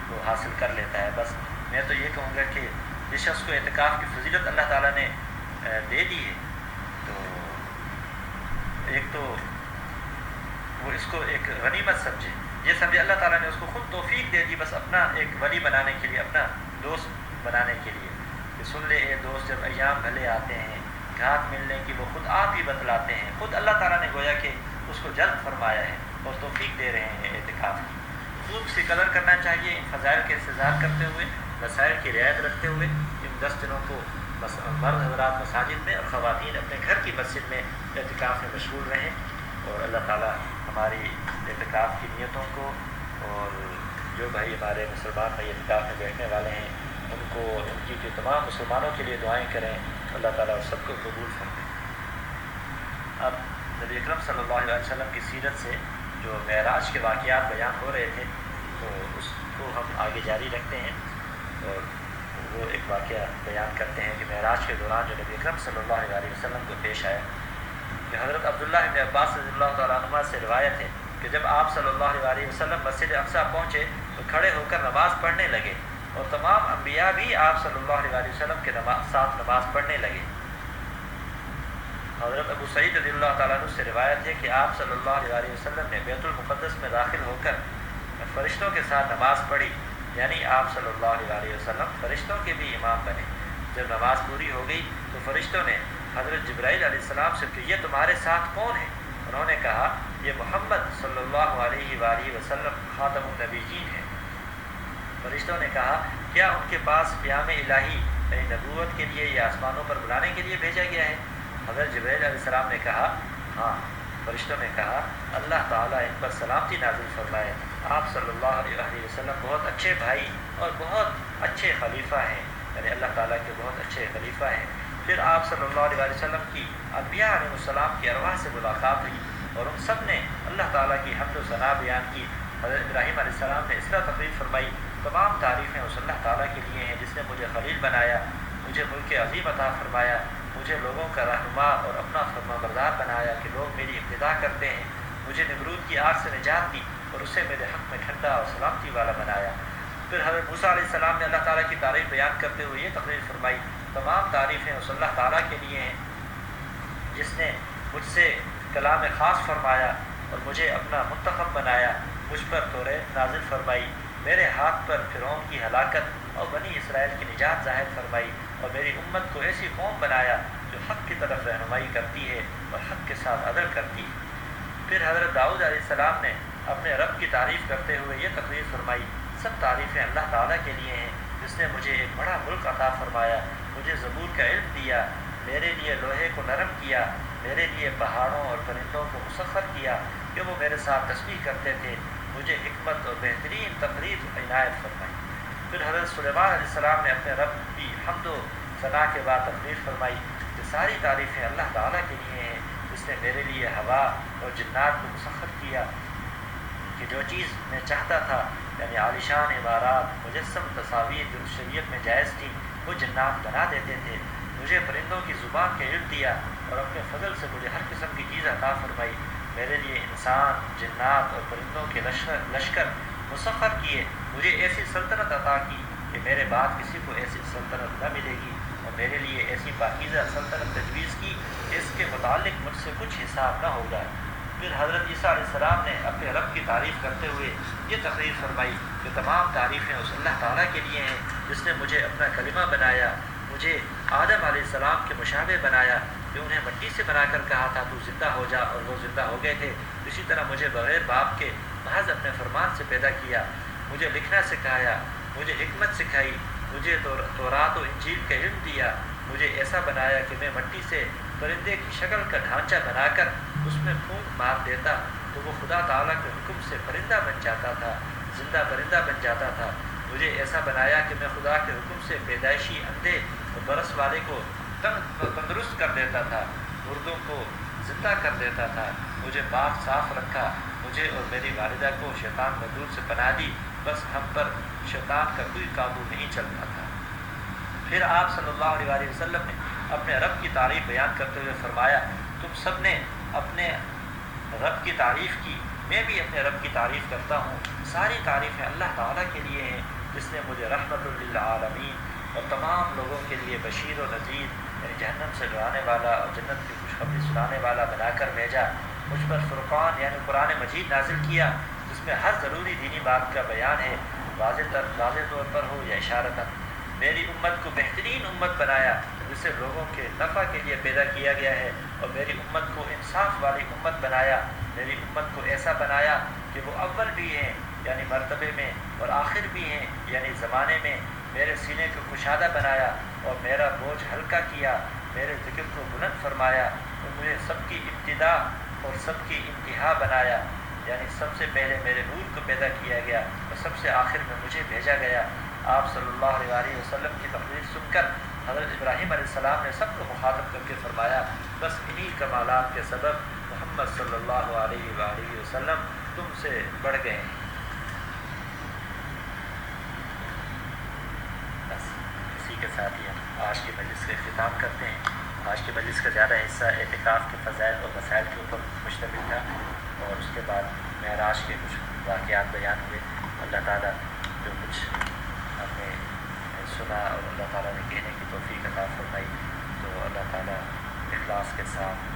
وہ حاصل کر لیتا ہے۔ بس میں تو یہ کہوں گا کہ جس شخص کو اعتکاف کی فضیلت اللہ تعالیٰ نے دے دی ہے تو ایک تو وہ اس کو ایک غنیمت سمجھے، یہ سمجھے اللہ تعالیٰ نے اس کو خود توفیق دے دی، بس اپنا ایک ولی بنانے کے لیے، اپنا دوست بنانے کے لیے کہ سن لے اے دوست جب ایام بھلے آتے ہیں، گھات ملنے کی وہ خود آپ ہی بتلاتے ہیں۔ خود اللہ تعالیٰ نے گویا کہ اس کو جلد فرمایا ہے اور توفیق دے رہے ہیں اعتکاف کی۔ خوب سی قدر کرنا چاہیے ان فضائل کے انتظار کرتے ہوئے، وسائل کی رعایت رکھتے ہوئے ان 10 دنوں کو مرد حضرات مساجد میں اور خواتین اپنے گھر کی مسجد میں اعتکاف میں مشغول رہیں، اور اللہ تعالیٰ ہماری اعتکاف کی نیتوں کو اور جو بھائی ہمارے مسلمان بھائی اعتکاف میں بیٹھنے والے ہیں ان کو، ان کی جو تمام مسلمانوں کے لیے دعائیں کریں، اللہ تعالیٰ سب کو قبول فرمائے۔ اب نبی اکرم صلی اللہ علیہ وسلم کی سیرت سے جو معراج کے واقعات بیان ہو رہے تھے تو اس کو ہم آگے جاری رکھتے ہیں، اور وہ ایک واقعہ بیان کرتے ہیں کہ معراج کے دوران جو نبی اکرم صلی اللہ علیہ وسلم کو پیش آیا کہ حضرت عبداللہ بن عباس رضی اللہ تعالیٰ عنہ سے روایت ہے کہ جب آپ صلی اللہ علیہ وسلم مسجد اقصیٰ پہنچے تو کھڑے ہو کر نماز پڑھنے لگے، اور تمام انبیاء بھی آپ صلی اللہ علیہ وسلم کے ساتھ نماز پڑھنے لگے۔ حضرت ابو سعید رضی اللہ تعالیٰ عنہ سے روایت ہے کہ آپ صلی اللہ علیہ وسلم نے بیت المقدس میں داخل ہو کر فرشتوں کے ساتھ نماز پڑھی، یعنی آپ صلی اللہ علیہ وسلم فرشتوں کے بھی امام بنے۔ جب نماز پوری ہو گئی تو فرشتوں نے حضرت جبرائیل علیہ السلام سے کہ یہ تمہارے ساتھ کون ہے؟ انہوں نے کہا یہ محمد صلی اللہ علیہ وآلہ وسلم خاتم النبیین ہے۔ فرشتوں نے کہا کیا ان کے پاس پیام الہی یعنی نبوت کے لیے یا آسمانوں پر بلانے کے لیے بھیجا گیا ہے؟ حضرت جبرائیل علیہ السلام نے کہا ہاں. فرشتوں نے کہا اللہ تعالیٰ ان پر سلامتی نازل فرمائے، آپ صلی اللہ علیہ وسلم بہت اچھے بھائی اور بہت اچھے خلیفہ ہیں، یعنی اللہ تعالیٰ کے بہت اچھے خلیفہ ہیں. پھر آپ صلی اللہ علیہ وسلم کی انبیاء علیہ السلام کی ارواح سے ملاقات ہوئی اور ان سب نے اللہ تعالیٰ کی حمد و ثنا بیان کی. حضرت ابراہیم علیہ السلام نے اس طرح تقریر فرمائی، تمام تعریفیں اس اللہ تعالیٰ کے لیے ہیں جس نے مجھے خلیل بنایا، مجھے ملک عظیم عطا فرمایا، مجھے لوگوں کا رہنما اور اپنا فرما بردار بنایا کہ لوگ میری اقتدا کرتے ہیں، مجھے نمرود کی آگ سے نجات دی اور اسے میرے حق میں ٹھنڈا اور سلامتی والا بنایا. پھر حضرت موسیٰ علیہ السلام نے اللہ تعالیٰ کی تعریف بیان کرتے ہوئے یہ تقریر فرمائی، تمام تعریفیں اس اللہ تعالیٰ کے لیے ہیں جس نے مجھ سے کلام خاص فرمایا اور مجھے اپنا منتخب بنایا، مجھ پر توریت نازل فرمائی، میرے ہاتھ پر فرعون کی ہلاکت اور بنی اسرائیل کی نجات ظاہر فرمائی اور میری امت کو ایسی قوم بنایا جو حق کی طرف رہنمائی کرتی ہے اور حق کے ساتھ عدل کرتی ہے. پھر حضرت داؤد علیہ السلام نے اپنے رب کی تعریف کرتے ہوئے یہ تقریر فرمائی، سب تعریفیں اللہ تعالیٰ کے لیے ہیں جس نے مجھے ایک بڑا ملک عطا فرمایا، مجھے زبور کا علم دیا، میرے لیے لوہے کو نرم کیا، میرے لیے پہاڑوں اور پرندوں کو مسخر کیا کہ وہ میرے ساتھ تسبیح کرتے تھے، مجھے حکمت اور بہترین تقریر عنایت فرمائی. پھر حضرت سلیمان علیہ السلام نے اپنے رب کی حمد و ثنا کے بعد تقریر فرمائی کہ ساری تعریفیں اللہ تعالیٰ کے لیے ہیں جس نے میرے لیے ہوا اور جنات کو مسخر کیا کہ جو چیز میں چاہتا تھا، یعنی عالیشان عمارات، مجسم تصاویر جو شریعت میں جائز تھی، وہ جنات بنا دیتے تھے. مجھے پرندوں کی زبان کے علم دیا اور اپنے فضل سے مجھے ہر قسم کی چیز عطا فرمائی. میرے لیے انسان، جنات اور پرندوں کے لشکر مسخر کیے، مجھے ایسی سلطنت عطا کی کہ میرے بعد کسی کو ایسی سلطنت نہ ملے گی، اور میرے لیے ایسی پاکیزہ سلطنت تجویز کی کہ اس کے متعلق مجھ سے کچھ حساب نہ ہوگا. پھر حضرت عیسیٰ علیہ السلام نے اپنے رب کی تعریف کرتے ہوئے یہ تقریر فرمائی کہ تمام تعریفیں اس اللہ تعالیٰ کے لیے ہیں جس نے مجھے اپنا کلمہ بنایا، مجھے آدم علیہ السلام کے مشابہ بنایا کہ انہیں مٹی سے بنا کر کہا تھا تو زندہ ہو جا اور وہ زندہ ہو گئے تھے. اسی طرح مجھے بغیر باپ کے محض اپنے فرمان سے پیدا کیا، مجھے لکھنا سکھایا، مجھے حکمت سکھائی، مجھے تورات و انجیل کا علم دیا، مجھے ایسا بنایا کہ میں مٹی سے پرندے کی شکل کا ڈھانچہ بنا کر اس میں پھونک مار دیتا تو وہ خدا تعالیٰ کے حکم سے پرندہ بن جاتا تھا، زندہ پرندہ بن جاتا تھا. مجھے ایسا بنایا کہ میں خدا کے حکم سے پیدائشی اندھے اور برس والے کو تندرست کر دیتا تھا، مردوں کو زندہ کر دیتا تھا. مجھے پاک صاف رکھا، مجھے اور میری والدہ کو شیطان مردود سے پناہ دی، بس ہم پر شیطان کا کوئی قابو نہیں چلتا تھا. پھر آپ صلی اللہ علیہ وسلم نے اپنے رب کی تعریف بیان کرتے ہوئے فرمایا، تم سب نے اپنے رب کی تعریف کی، میں بھی اپنے رب کی تعریف کرتا ہوں. ساری تعریفیں اللہ تعالیٰ کے لیے ہیں جس نے مجھے رحمت للعالمین اور تمام لوگوں کے لیے بشیر و نذیر، یعنی جہنم سے ڈرانے والا اور جنت کی خوشخبری سنانے والا بنا کر بھیجا. مجھ پر فرقان یعنی قرآن مجید نازل کیا جس میں ہر ضروری دینی بات کا بیان ہے، واضح طور پر ہو یا اشارتاً. میری امت کو بہترین امت بنایا جسے لوگوں کے نفع کے لیے پیدا کیا گیا ہے، اور میری امت کو انصاف والی امت بنایا. میری امت کو ایسا بنایا کہ وہ اول بھی ہیں یعنی مرتبے میں اور آخر بھی ہیں یعنی زمانے میں. میرے سینے کو کشادہ بنایا اور میرا بوجھ ہلکا کیا، میرے ذکر کو بلند فرمایا اور مجھے سب کی ابتدا اور سب کی انتہا بنایا، یعنی سب سے پہلے میرے نور کو پیدا کیا گیا اور سب سے آخر میں مجھے بھیجا گیا. آپ صلی اللہ علیہ وسلم کی تقریر سن کر حضرت ابراہیم علیہ السلام نے سب کو مخاطب کر کے فرمایا، بس انہی کمالات کے سبب محمد صلی اللہ علیہ وآلہ وسلم تم سے بڑھ گئے ہیں. بس اسی کے ساتھ ہی ہم آج کی مجلس کا اختتام کرتے ہیں. آج کی مجلس کا زیادہ حصہ اعتکاف کے فضائل اور مسائل کے اوپر مشتمل تھا، اور اس کے بعد معراج کے کچھ واقعات بیان ہوئے. اللہ تعالیٰ جو کچھ ہم نے سنا اور اللہ تعالیٰ نے کہنے کی توفیق عطا فرمائی، تو اللہ تعالیٰ اخلاص کے ساتھ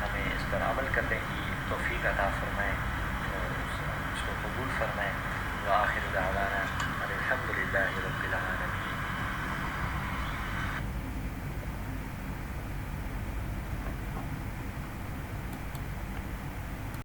ہمیں اس پر عمل کرنے کی توفیق عطا فرمائے اور اس کو قبول فرمائے. وآخر دعوانا